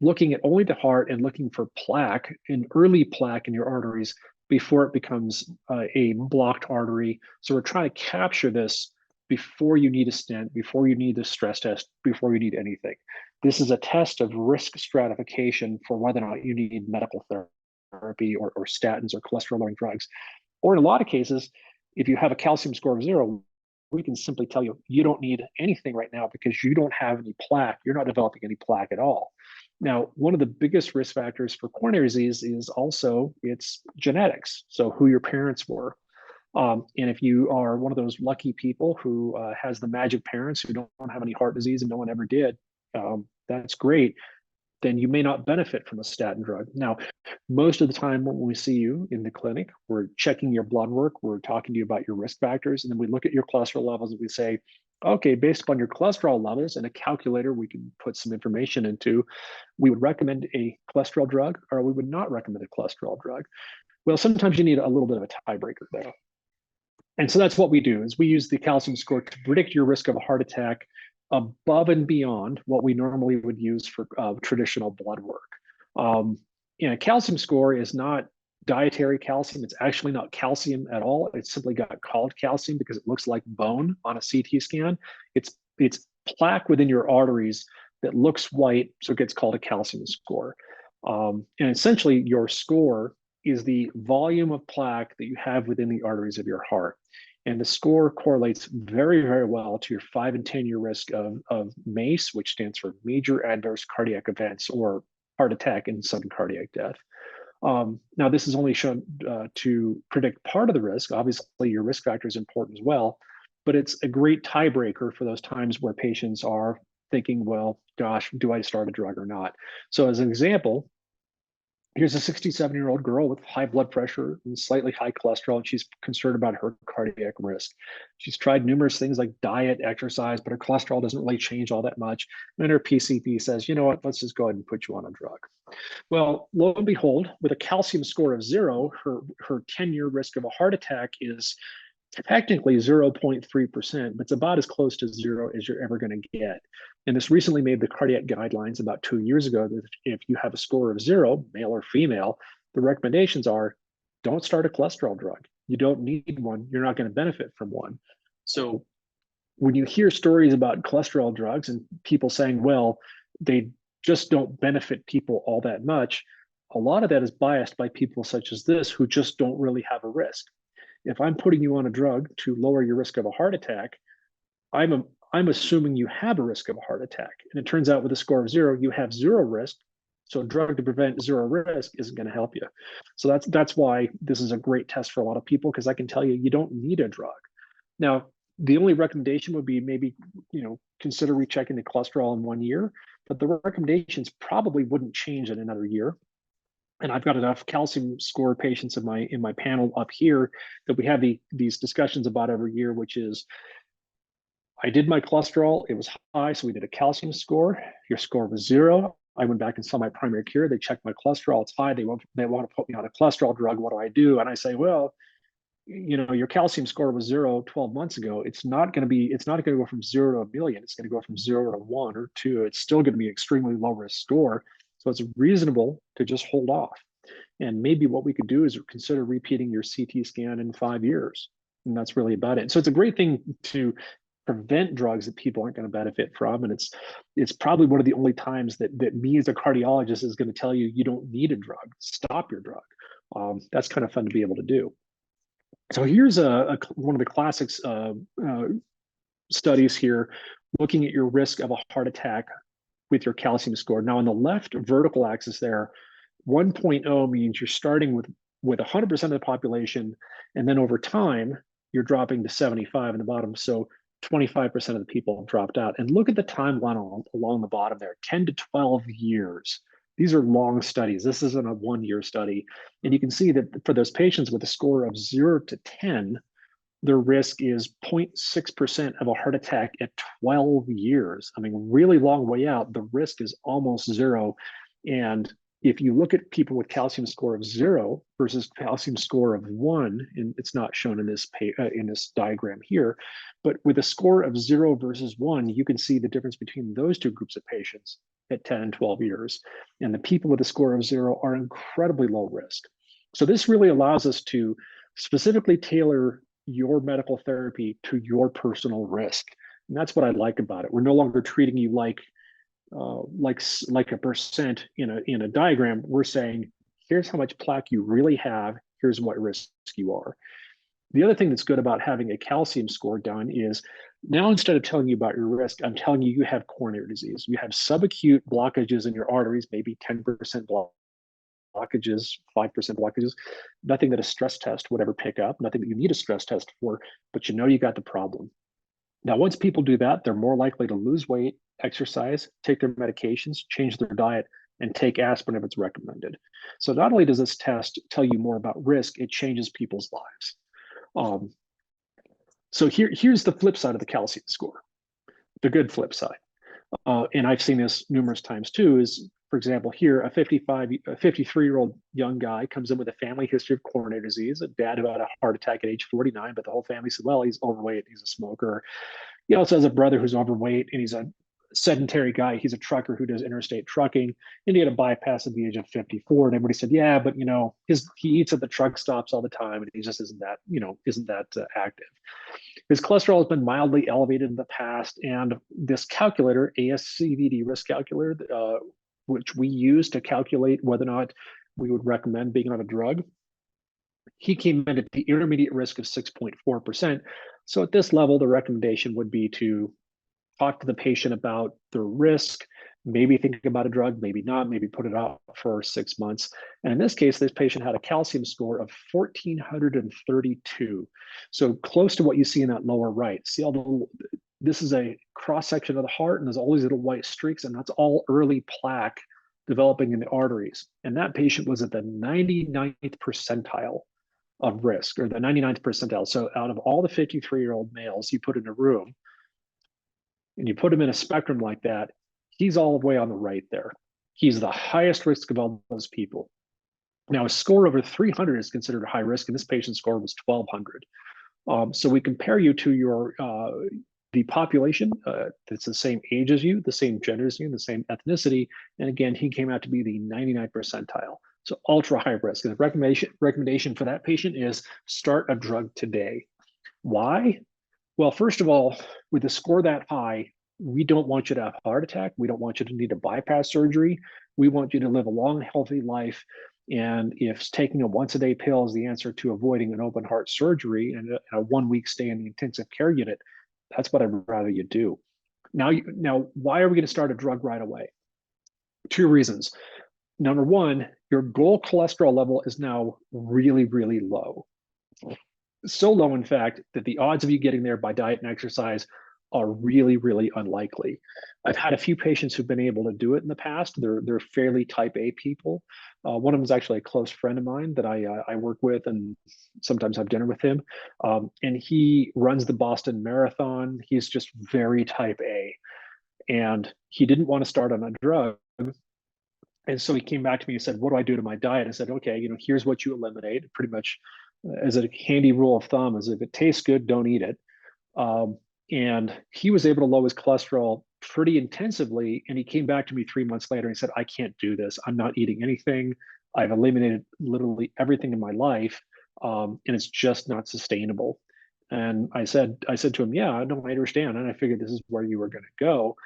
looking at only the heart and looking for plaque, an early plaque in your arteries before it becomes a blocked artery. So we're trying to capture this before you need a stent, before you need a stress test, before you need anything. This is a test of risk stratification for whether or not you need medical therapy or statins or cholesterol-lowering drugs. Or in a lot of cases, if you have a calcium score of 0, we can simply tell you, you don't need anything right now because you don't have any plaque. You're not developing any plaque at all. Now, one of the biggest risk factors for coronary disease is also its genetics. So who your parents were. And if you are one of those lucky people who has the magic parents who don't have any heart disease and no one ever did, that's great. Then you may not benefit from a statin drug. Now, most of the time when we see you in the clinic, we're checking your blood work, we're talking to you about your risk factors, and then we look at your cholesterol levels and we say, okay, based upon your cholesterol levels and a calculator we can put some information into, we would recommend a cholesterol drug, or we would not recommend a cholesterol drug. Well, sometimes you need a little bit of a tiebreaker there. And so that's what we do, is we use the calcium score to predict your risk of a heart attack above and beyond what we normally would use for traditional blood work. Calcium score is not dietary calcium. It's actually not calcium at all. It's simply got called calcium because it looks like bone on a CT scan. It's plaque within your arteries that looks white, so it gets called a calcium score. And essentially, your score is the volume of plaque that you have within the arteries of your heart. And the score correlates very, very well to your 5 and 10-year risk of MACE, which stands for major adverse cardiac events, or heart attack and sudden cardiac death. Now, this is only shown to predict part of the risk. Obviously, your risk factor is important as well, but it's a great tiebreaker for those times where patients are thinking, well, gosh, do I start a drug or not? So as an example, here's a 67-year-old girl with high blood pressure and slightly high cholesterol, and she's concerned about her cardiac risk. She's tried numerous things like diet, exercise, but her cholesterol doesn't really change all that much. And her PCP says, you know what, let's just go ahead and put you on a drug. Well, lo and behold, with a calcium score of 0, her 10-year risk of a heart attack is technically 0.3%, but it's about as close to 0 as you're ever going to get. And this recently made the cardiac guidelines about 2 years ago that if you have a score of 0, male or female, the recommendations are don't start a cholesterol drug. You don't need one. You're not going to benefit from one. So when you hear stories about cholesterol drugs and people saying, well, they just don't benefit people all that much, a lot of that is biased by people such as this who just don't really have a risk. If I'm putting you on a drug to lower your risk of a heart attack, I'm assuming you have a risk of a heart attack. And it turns out with a score of 0, you have 0 risk. So a drug to prevent 0 risk isn't going to help you. So that's why this is a great test for a lot of people, because I can tell you, you don't need a drug. Now, The only recommendation would be maybe, consider rechecking the cholesterol in 1 year, but the recommendations probably wouldn't change in another year. And I've got enough calcium score patients in my panel up here that we have these discussions about every year, which is, I did my cholesterol, it was high, so we did a calcium score. Your score was 0. I went back and saw my primary care. They checked my cholesterol, it's high. They want to put me on a cholesterol drug. What do I do? And I say, well, your calcium score was 0 12 months ago. It's not going to go from 0 to a million. It's going to go from 0 to 1 or 2. It's still going to be an extremely low risk score. So it's reasonable to just hold off. And maybe what we could do is consider repeating your CT scan in 5 years. And that's really about it. So it's a great thing to prevent drugs that people aren't going to benefit from. And it's probably one of the only times that me as a cardiologist is going to tell you don't need a drug. Stop your drug. That's kind of fun to be able to do. So here's one of the classics studies here, looking at your risk of a heart attack with your calcium score. Now on the left vertical axis there, 1.0 means you're starting with 100% of the population, and then over time, you're dropping to 75 in the bottom. So 25% of the people have dropped out. And look at the timeline along the bottom there, 10 to 12 years. These are long studies. This isn't a 1-year study. And you can see that for those patients with a score of 0 to 10, their risk is 0.6% of a heart attack at 12 years. I mean, really long way out, the risk is almost 0. And if you look at people with calcium score of 0 versus calcium score of 1, and it's not shown in this diagram here, but with a score of 0 versus 1, you can see the difference between those two groups of patients at 10 and 12 years. And the people with a score of 0 are incredibly low risk. So this really allows us to specifically tailor your medical therapy to your personal risk. And that's what I like about it. We're no longer treating you like a percent in a diagram. We're saying, here's how much plaque you really have. Here's what risk you are. The other thing that's good about having a calcium score done is now, instead of telling you about your risk, I'm telling you have coronary disease. You have subacute blockages in your arteries, maybe 10% blockages, 5% blockages, nothing that a stress test would ever pick up, nothing that you need a stress test for, but you got the problem. Now, once people do that, they're more likely to lose weight, exercise, take their medications, change their diet, and take aspirin if it's recommended. So not only does this test tell you more about risk, it changes people's lives. So here's the flip side of the calcium score, the good flip side. And I've seen this numerous times too, is, for example, here, a 53-year-old young guy comes in with a family history of coronary disease, a dad who had a heart attack at age 49, but the whole family said, well, he's overweight, he's a smoker. He also has a brother who's overweight, and he's a sedentary guy. He's a trucker who does interstate trucking, and he had a bypass at the age of 54. And everybody said, yeah, but he eats at the truck stops all the time, and he just isn't that active. His cholesterol has been mildly elevated in the past, and this calculator, ASCVD risk calculator, which we use to calculate whether or not we would recommend being on a drug, he came in at the intermediate risk of 6.4%. So at this level, the recommendation would be to talk to the patient about the risk, maybe thinking about a drug, maybe not, maybe put it out for 6 months. And in this case, this patient had a calcium score of 1,432. So close to what you see in that lower right. See this is a cross-section of the heart, and there's all these little white streaks, and that's all early plaque developing in the arteries. And that patient was at the 99th percentile of risk, or the 99th percentile. So out of all the 53-year-old males you put in a room, and you put him in a spectrum like that, he's all the way on the right there. He's the highest risk of all those people. Now, a score over 300 is considered high risk, and this patient's score was 1,200. So we compare you to the population that's the same age as you, the same gender as you, the same ethnicity, and again, he came out to be the 99th percentile. So ultra high risk. And the recommendation for that patient is start a drug today. Why? Well, first of all, with a score that high, we don't want you to have a heart attack. We don't want you to need a bypass surgery. We want you to live a long, healthy life. And if taking a once-a-day pill is the answer to avoiding an open heart surgery and a 1-week stay in the intensive care unit, that's what I'd rather you do. Now, why are we going to start a drug right away? 2 reasons. Number 1, your goal cholesterol level is now really, really low. So low, in fact, that the odds of you getting there by diet and exercise are really, really unlikely. I've had a few patients who've been able to do it in the past. They're fairly type A people. One of them is actually a close friend of mine that I work with and sometimes have dinner with him. And he runs the Boston Marathon. He's just very type A. And he didn't want to start on a drug. And so he came back to me and said, what do I do to my diet? I said, okay, here's what you eliminate. Pretty much as a handy rule of thumb is if it tastes good, don't eat it. And he was able to lower his cholesterol pretty intensively. And he came back to me 3 months later and he said, I can't do this. I'm not eating anything. I've eliminated literally everything in my life. And it's just not sustainable. And I said to him, yeah, no, I understand. And I figured this is where you were going to go.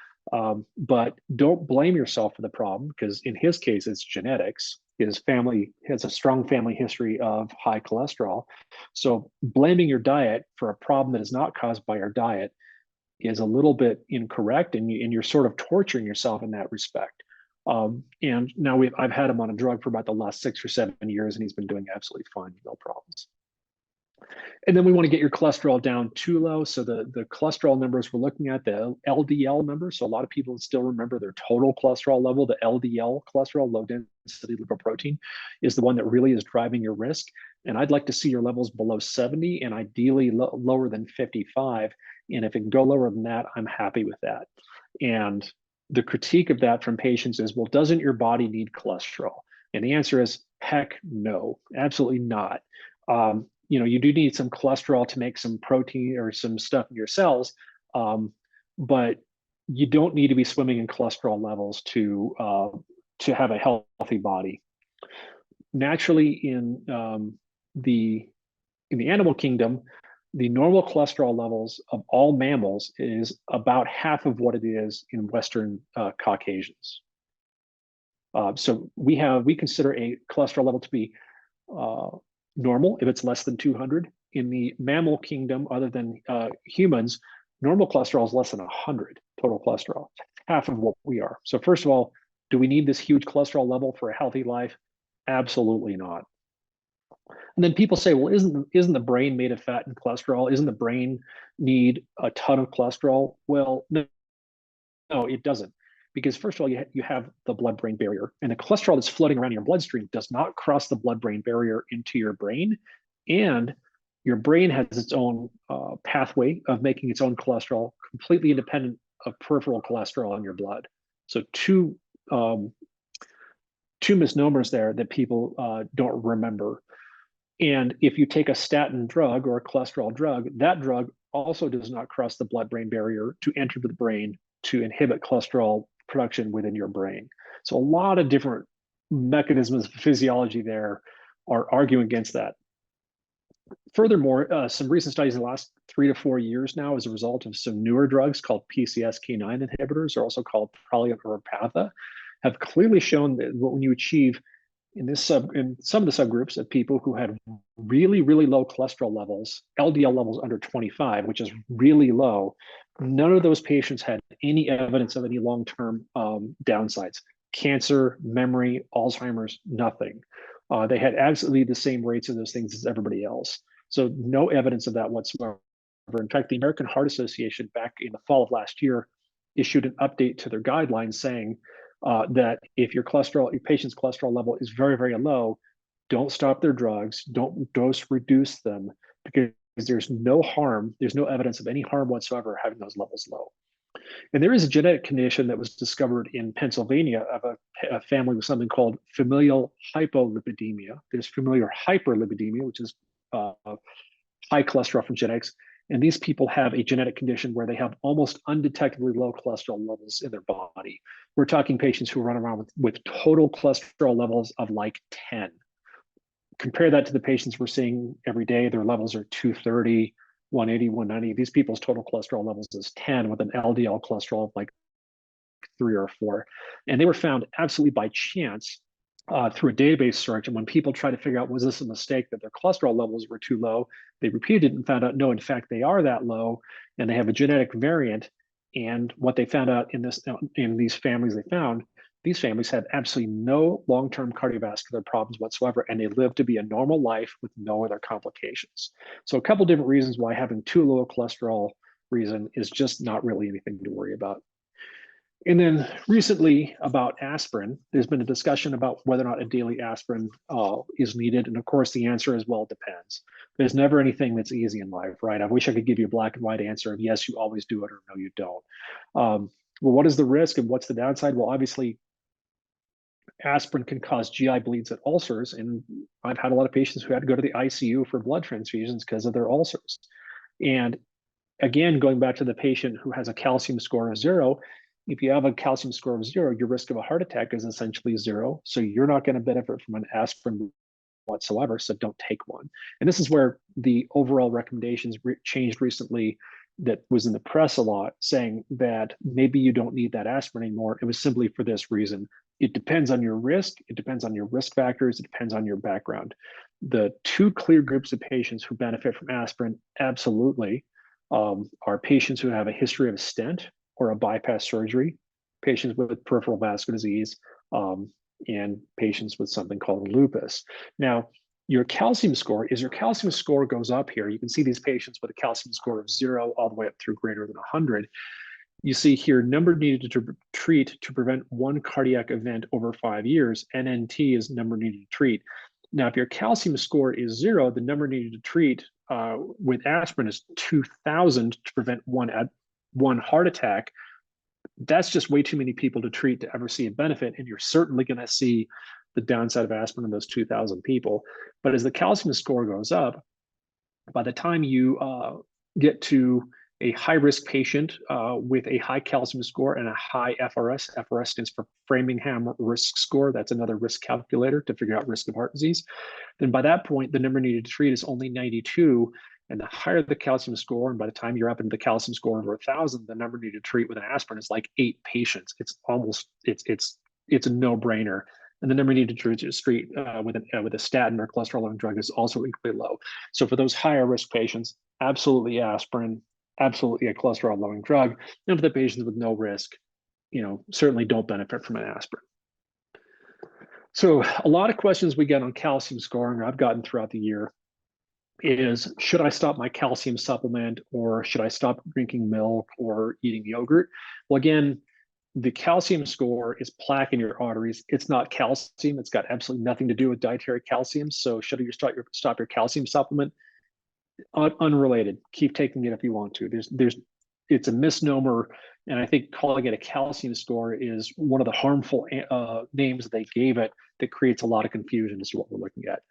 But don't blame yourself for the problem, because in his case, it's genetics. His family has a strong family history of high cholesterol. So blaming your diet for a problem that is not caused by your diet is a little bit incorrect, and you're sort of torturing yourself in that respect. And now I've had him on a drug for about the last 6 or 7 years, and he's been doing absolutely fine, no problems. And then we want to get your cholesterol down too low. So the cholesterol numbers we're looking at, the LDL numbers. So a lot of people still remember their total cholesterol level. The LDL cholesterol, low density lipoprotein, is the one that really is driving your risk. And I'd like to see your levels below 70 and ideally lower than 55. And if it can go lower than that, I'm happy with that. And the critique of that from patients is, well, doesn't your body need cholesterol? And the answer is, heck no, absolutely not. You do need some cholesterol to make some protein or some stuff in your cells, but you don't need to be swimming in cholesterol levels to have a healthy body. Naturally, in the animal kingdom, the normal cholesterol levels of all mammals is about half of what it is in Western Caucasians. So we consider a cholesterol level to be normal if it's less than 200. In the mammal kingdom, other than humans, normal cholesterol is less than 100 total cholesterol, half of what we are. So first of all, do we need this huge cholesterol level for a healthy life? Absolutely not. And then people say, well, isn't the brain made of fat and cholesterol? Isn't the brain need a ton of cholesterol? Well, no, it doesn't. Because first of all, you have the blood-brain barrier, and the cholesterol that's floating around in your bloodstream does not cross the blood-brain barrier into your brain. And your brain has its own pathway of making its own cholesterol, completely independent of peripheral cholesterol in your blood. So two misnomers there that people don't remember. And if you take a statin drug or a cholesterol drug, that drug also does not cross the blood-brain barrier to enter the brain to inhibit cholesterol production within your brain. So a lot of different mechanisms of physiology there are arguing against that. Furthermore, some recent studies in the last 3 to 4 years now, as a result of some newer drugs called PCSK9 inhibitors, or also called Prolia or Repatha, have clearly shown that when you achieve in some of the subgroups of people who had really, really low cholesterol levels, LDL levels under 25, which is really low, none of those patients had any evidence of any long-term downsides. Cancer, memory, Alzheimer's, nothing. They had absolutely the same rates of those things as everybody else. So no evidence of that whatsoever. In fact, the American Heart Association back in the fall of last year issued an update to their guidelines saying that if your patient's cholesterol level is very, very low, don't stop their drugs, don't dose reduce them, because there's no harm, there's no evidence of any harm whatsoever having those levels low. And there is a genetic condition that was discovered in Pennsylvania of a family with something called familial hypolipidemia. There's familial hyperlipidemia, which is high cholesterol from genetics. And these people have a genetic condition where they have almost undetectably low cholesterol levels in their body. We're talking patients who run around with total cholesterol levels of like 10. Compare that to the patients we're seeing every day. Their levels are 230, 180, 190. These people's total cholesterol levels is 10 with an LDL cholesterol of like 3 or 4. And they were found absolutely by chance through a database search. And when people try to figure out, was this a mistake that their cholesterol levels were too low, they repeated it and found out, no, in fact, they are that low and they have a genetic variant. And what they found out in these families they found these families have absolutely no long-term cardiovascular problems whatsoever, and they live to be a normal life with no other complications. So a couple different reasons why having too low cholesterol reason is just not really anything to worry about. And then recently about aspirin, there's been a discussion about whether or not a daily aspirin is needed. And of course, the answer is, well, it depends. There's never anything that's easy in life, right? I wish I could give you a black and white answer of yes, you always do it, or no, you don't. Well, what is the risk and what's the downside? Well, obviously, aspirin can cause GI bleeds and ulcers. And I've had a lot of patients who had to go to the ICU for blood transfusions because of their ulcers. And again, going back to the patient who has a calcium score of 0, if you have a calcium score of 0, your risk of a heart attack is essentially 0. So you're not going to benefit from an aspirin whatsoever. So don't take one. And this is where the overall recommendations changed recently, that was in the press a lot, saying that maybe you don't need that aspirin anymore. It was simply for this reason. It depends on your risk. It depends on your risk factors. It depends on your background. The two clear groups of patients who benefit from aspirin, absolutely, are patients who have a history of a stent or a bypass surgery, patients with peripheral vascular disease, and patients with something called lupus. Now, your calcium score, as your calcium score goes up here, you can see these patients with a calcium score of 0 all the way up through greater than 100. You see here, number needed to treat to prevent one cardiac event over 5 years. NNT is number needed to treat. Now, if your calcium score is 0, the number needed to treat with aspirin is 2,000 to prevent one heart attack. That's just way too many people to treat to ever see a benefit, and you're certainly going to see the downside of aspirin in those 2,000 people. But as the calcium score goes up, by the time you get to a high-risk patient with a high calcium score and a high FRS, FRS stands for Framingham Risk Score, that's another risk calculator to figure out risk of heart disease, then by that point, the number needed to treat is only 92. And the higher the calcium score, and by the time you're up into the calcium score over 1,000, the number needed to treat with an aspirin is like 8 patients. It's a no-brainer. And the number needed to treat with a statin or cholesterol-lowering drug is also equally low. So for those higher risk patients, absolutely aspirin, absolutely a cholesterol-lowering drug. And for the patients with no risk, certainly don't benefit from an aspirin. So a lot of questions we get on calcium scoring, I've gotten throughout the year, is should I stop my calcium supplement, or should I stop drinking milk or eating yogurt? Well, again, the calcium score is plaque in your arteries. It's not calcium. It's got absolutely nothing to do with dietary calcium. So should you stop your calcium supplement? Unrelated. Keep taking it if you want to. It's a misnomer. And I think calling it a calcium score is one of the harmful names they gave it that creates a lot of confusion as to what we're looking at.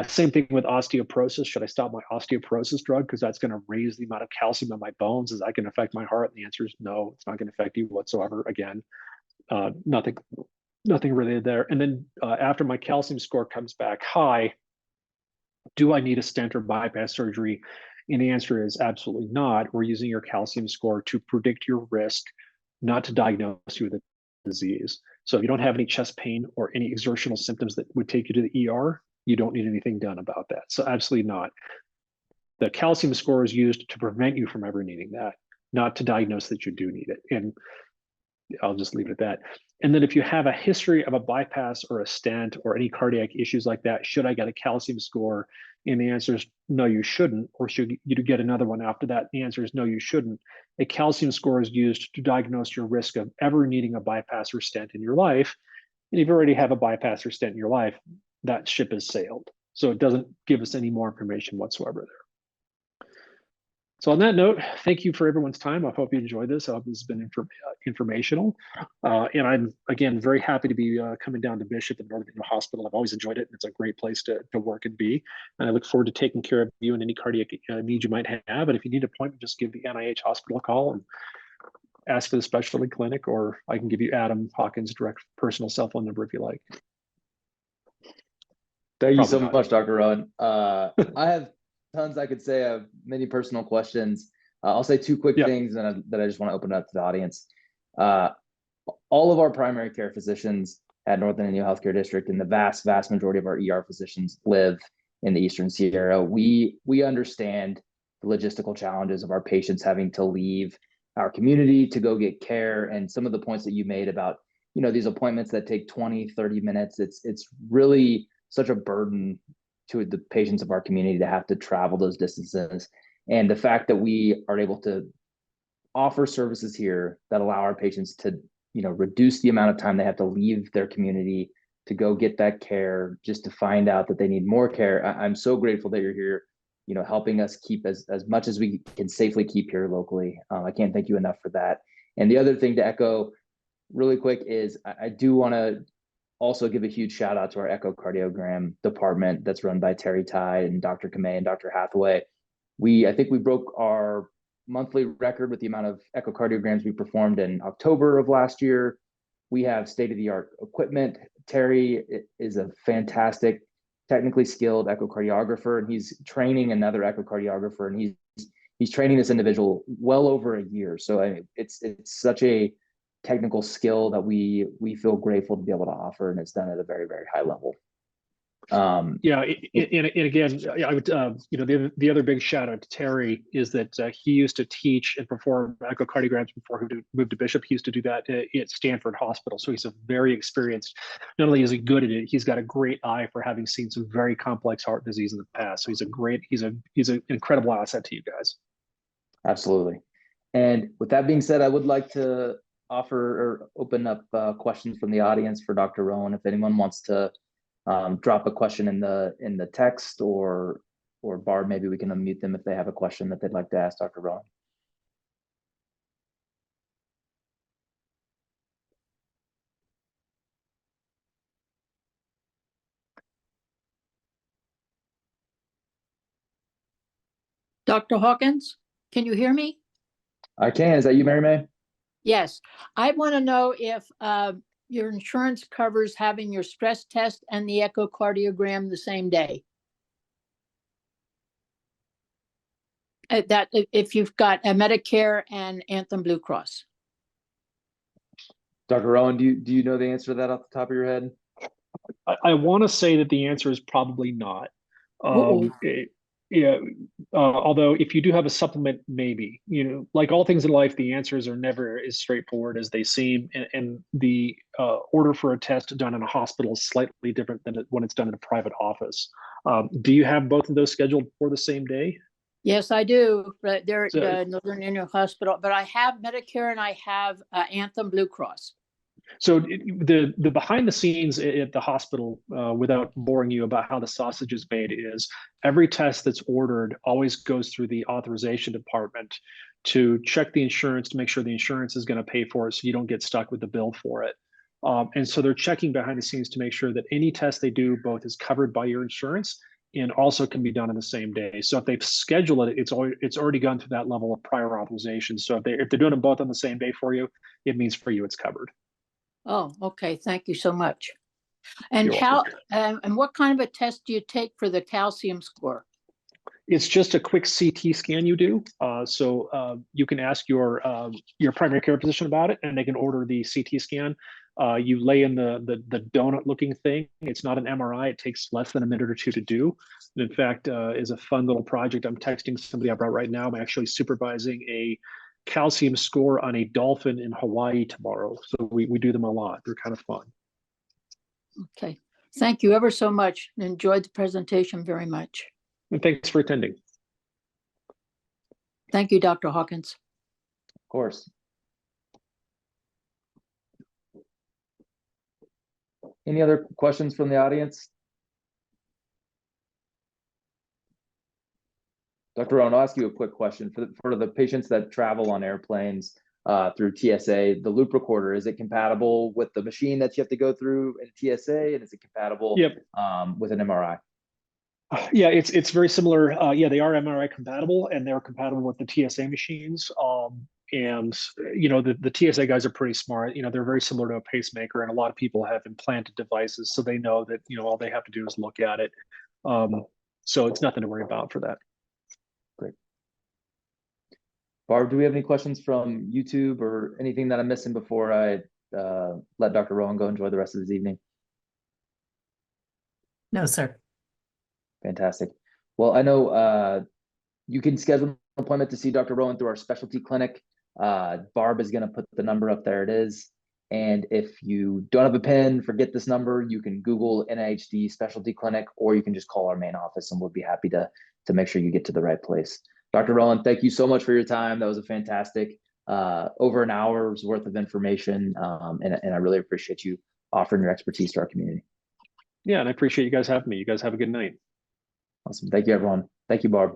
Same thing with osteoporosis. Should I stop my osteoporosis drug because that's going to raise the amount of calcium in my bones? Is that going to affect my heart? And the answer is no, it's not going to affect you whatsoever. Again, nothing related there. And then after my calcium score comes back high, do I need a stent or bypass surgery? And the answer is absolutely not. We're using your calcium score to predict your risk, not to diagnose you with a disease. So if you don't have any chest pain or any exertional symptoms that would take you to the ER, you don't need anything done about that. So absolutely not. The calcium score is used to prevent you from ever needing that, not to diagnose that you do need it. And I'll just leave it at that. And then if you have a history of a bypass or a stent or any cardiac issues like that, should I get a calcium score? And the answer is no, you shouldn't. Or should you get another one after that? The answer is no, you shouldn't. A calcium score is used to diagnose your risk of ever needing a bypass or stent in your life. And if you already have a bypass or stent in your life, that ship has sailed. So it doesn't give us any more information whatsoever there. So on that note, thank you for everyone's time. I hope you enjoyed this. I hope this has been informational. And I'm, again, very happy to be coming down to Bishop at Northern Inyo Hospital. I've always enjoyed it. It's a great place to work and be. And I look forward to taking care of you and any cardiac needs you might have. And if you need an appointment, just give the NIH hospital a call and ask for the specialty clinic, or I can give you Adam Hawkins' direct personal cell phone number if you like.
Thank you so much, Dr. Rowan. I have tons I could say. I have many personal questions. I'll say 2 quick things that I just want to open up to the audience. All of our primary care physicians at Northern Inyo Healthcare District and the vast majority of our ER physicians live in the Eastern Sierra. We understand the logistical challenges of our patients having to leave our community to go get care, and some of the points that you made about these appointments that take 20, 30 minutes. It's really such a burden to the patients of our community to have to travel those distances. And the fact that we are able to offer services here that allow our patients to, reduce the amount of time they have to leave their community to go get that care, just to find out that they need more care. I'm so grateful that you're here, helping us keep as much as we can safely keep here locally. I can't thank you enough for that. And the other thing to echo really quick is I do want to also give a huge shout out to our echocardiogram department that's run by Terry Ty and Dr. Kamei and Dr. Hathaway. I think we broke our monthly record with the amount of echocardiograms we performed in October of last year. We have state-of-the-art equipment. Terry is a fantastic, technically skilled echocardiographer, and he's training another echocardiographer, and he's training this individual well over a year. So it's such a technical skill that we feel grateful to be able to offer, and it's done at a very, very high level.
And again, I would, the other big shout out to Terry is that he used to teach and perform echocardiograms before he moved to Bishop. He used to do that at Stanford Hospital. So he's a very experienced, not only is he good at it, he's got a great eye for having seen some very complex heart disease in the past. So he's an incredible asset to you guys. Absolutely.
And with that being said, I would like to offer or open up questions from the audience for Dr. Rowan. If anyone wants to drop a question in the text, or Barb, maybe we can unmute them if they have a question that they'd like to ask Dr. Rowan.
Dr. Hawkins, can you hear me?
I can. Is that you, Mary May?
Yes. I want to know if your insurance covers having your stress test and the echocardiogram the same day. That if you've got a Medicare and Anthem Blue Cross.
Dr. Rowan, do you know the answer to that off the top of your head?
I want to say that the answer is probably not. Although if you do have a supplement, maybe, like all things in life, the answers are never as straightforward as they seem. And the order for a test done in a hospital is slightly different than when it's done in a private office. Do you have both of those scheduled for the same day?
Yes, I do. But they're at Northern Inyo Hospital, but I have Medicare and I have Anthem Blue Cross.
So the behind the scenes at the hospital, without boring you about how the sausage is made, is every test that's ordered always goes through the authorization department to check the insurance to make sure the insurance is going to pay for it, so you don't get stuck with the bill for it. And so they're checking behind the scenes to make sure that any test they do both is covered by your insurance and also can be done in the same day. So if they've scheduled it, it's already gone through that level of prior authorization. So if they're doing them both on the same day for you, it means for you it's covered.
Oh, okay. Thank you so much. And and what kind of a test do you take for the calcium score?
It's just a quick CT scan you do. So you can ask your primary care physician about it, and they can order the CT scan. You lay in the donut-looking thing. It's not an MRI. It takes less than a minute or two to do. And in fact, is a fun little project. I'm texting somebody about right now. I'm actually supervising a calcium score on a dolphin in Hawaii tomorrow. So we do them a lot. They're kind of fun.
Okay. Thank you ever so much. Enjoyed the presentation very much.
And thanks for attending.
Thank you, Dr. Hawkins.
Of course. Any other questions from the audience? Dr. Rowan, I'll ask you a quick question. For the patients that travel on airplanes through TSA, the loop recorder, is it compatible with the machine that you have to go through in TSA, and is it compatible with an MRI?
Yeah, it's very similar. They are MRI compatible, and they're compatible with the TSA machines. And the TSA guys are pretty smart. They're very similar to a pacemaker, and a lot of people have implanted devices, so they know that all they have to do is look at it. So it's nothing to worry about for that.
Great. Barb, do we have any questions from YouTube or anything that I'm missing before I let Dr. Rowan go enjoy the rest of his evening?
No, sir.
Fantastic. Well, I know you can schedule an appointment to see Dr. Rowan through our specialty clinic. Barb is going to put the number up there. It is. And if you don't have a pen, forget this number, you can Google NIHD specialty clinic, or you can just call our main office and we'll be happy to make sure you get to the right place. Dr. Rowan, thank you so much for your time. That was a fantastic, over an hour's worth of information. And I really appreciate you offering your expertise to our community.
Yeah, and I appreciate you guys having me. You guys have a good night.
Awesome. Thank you, everyone. Thank you, Barb.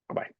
Bye-bye.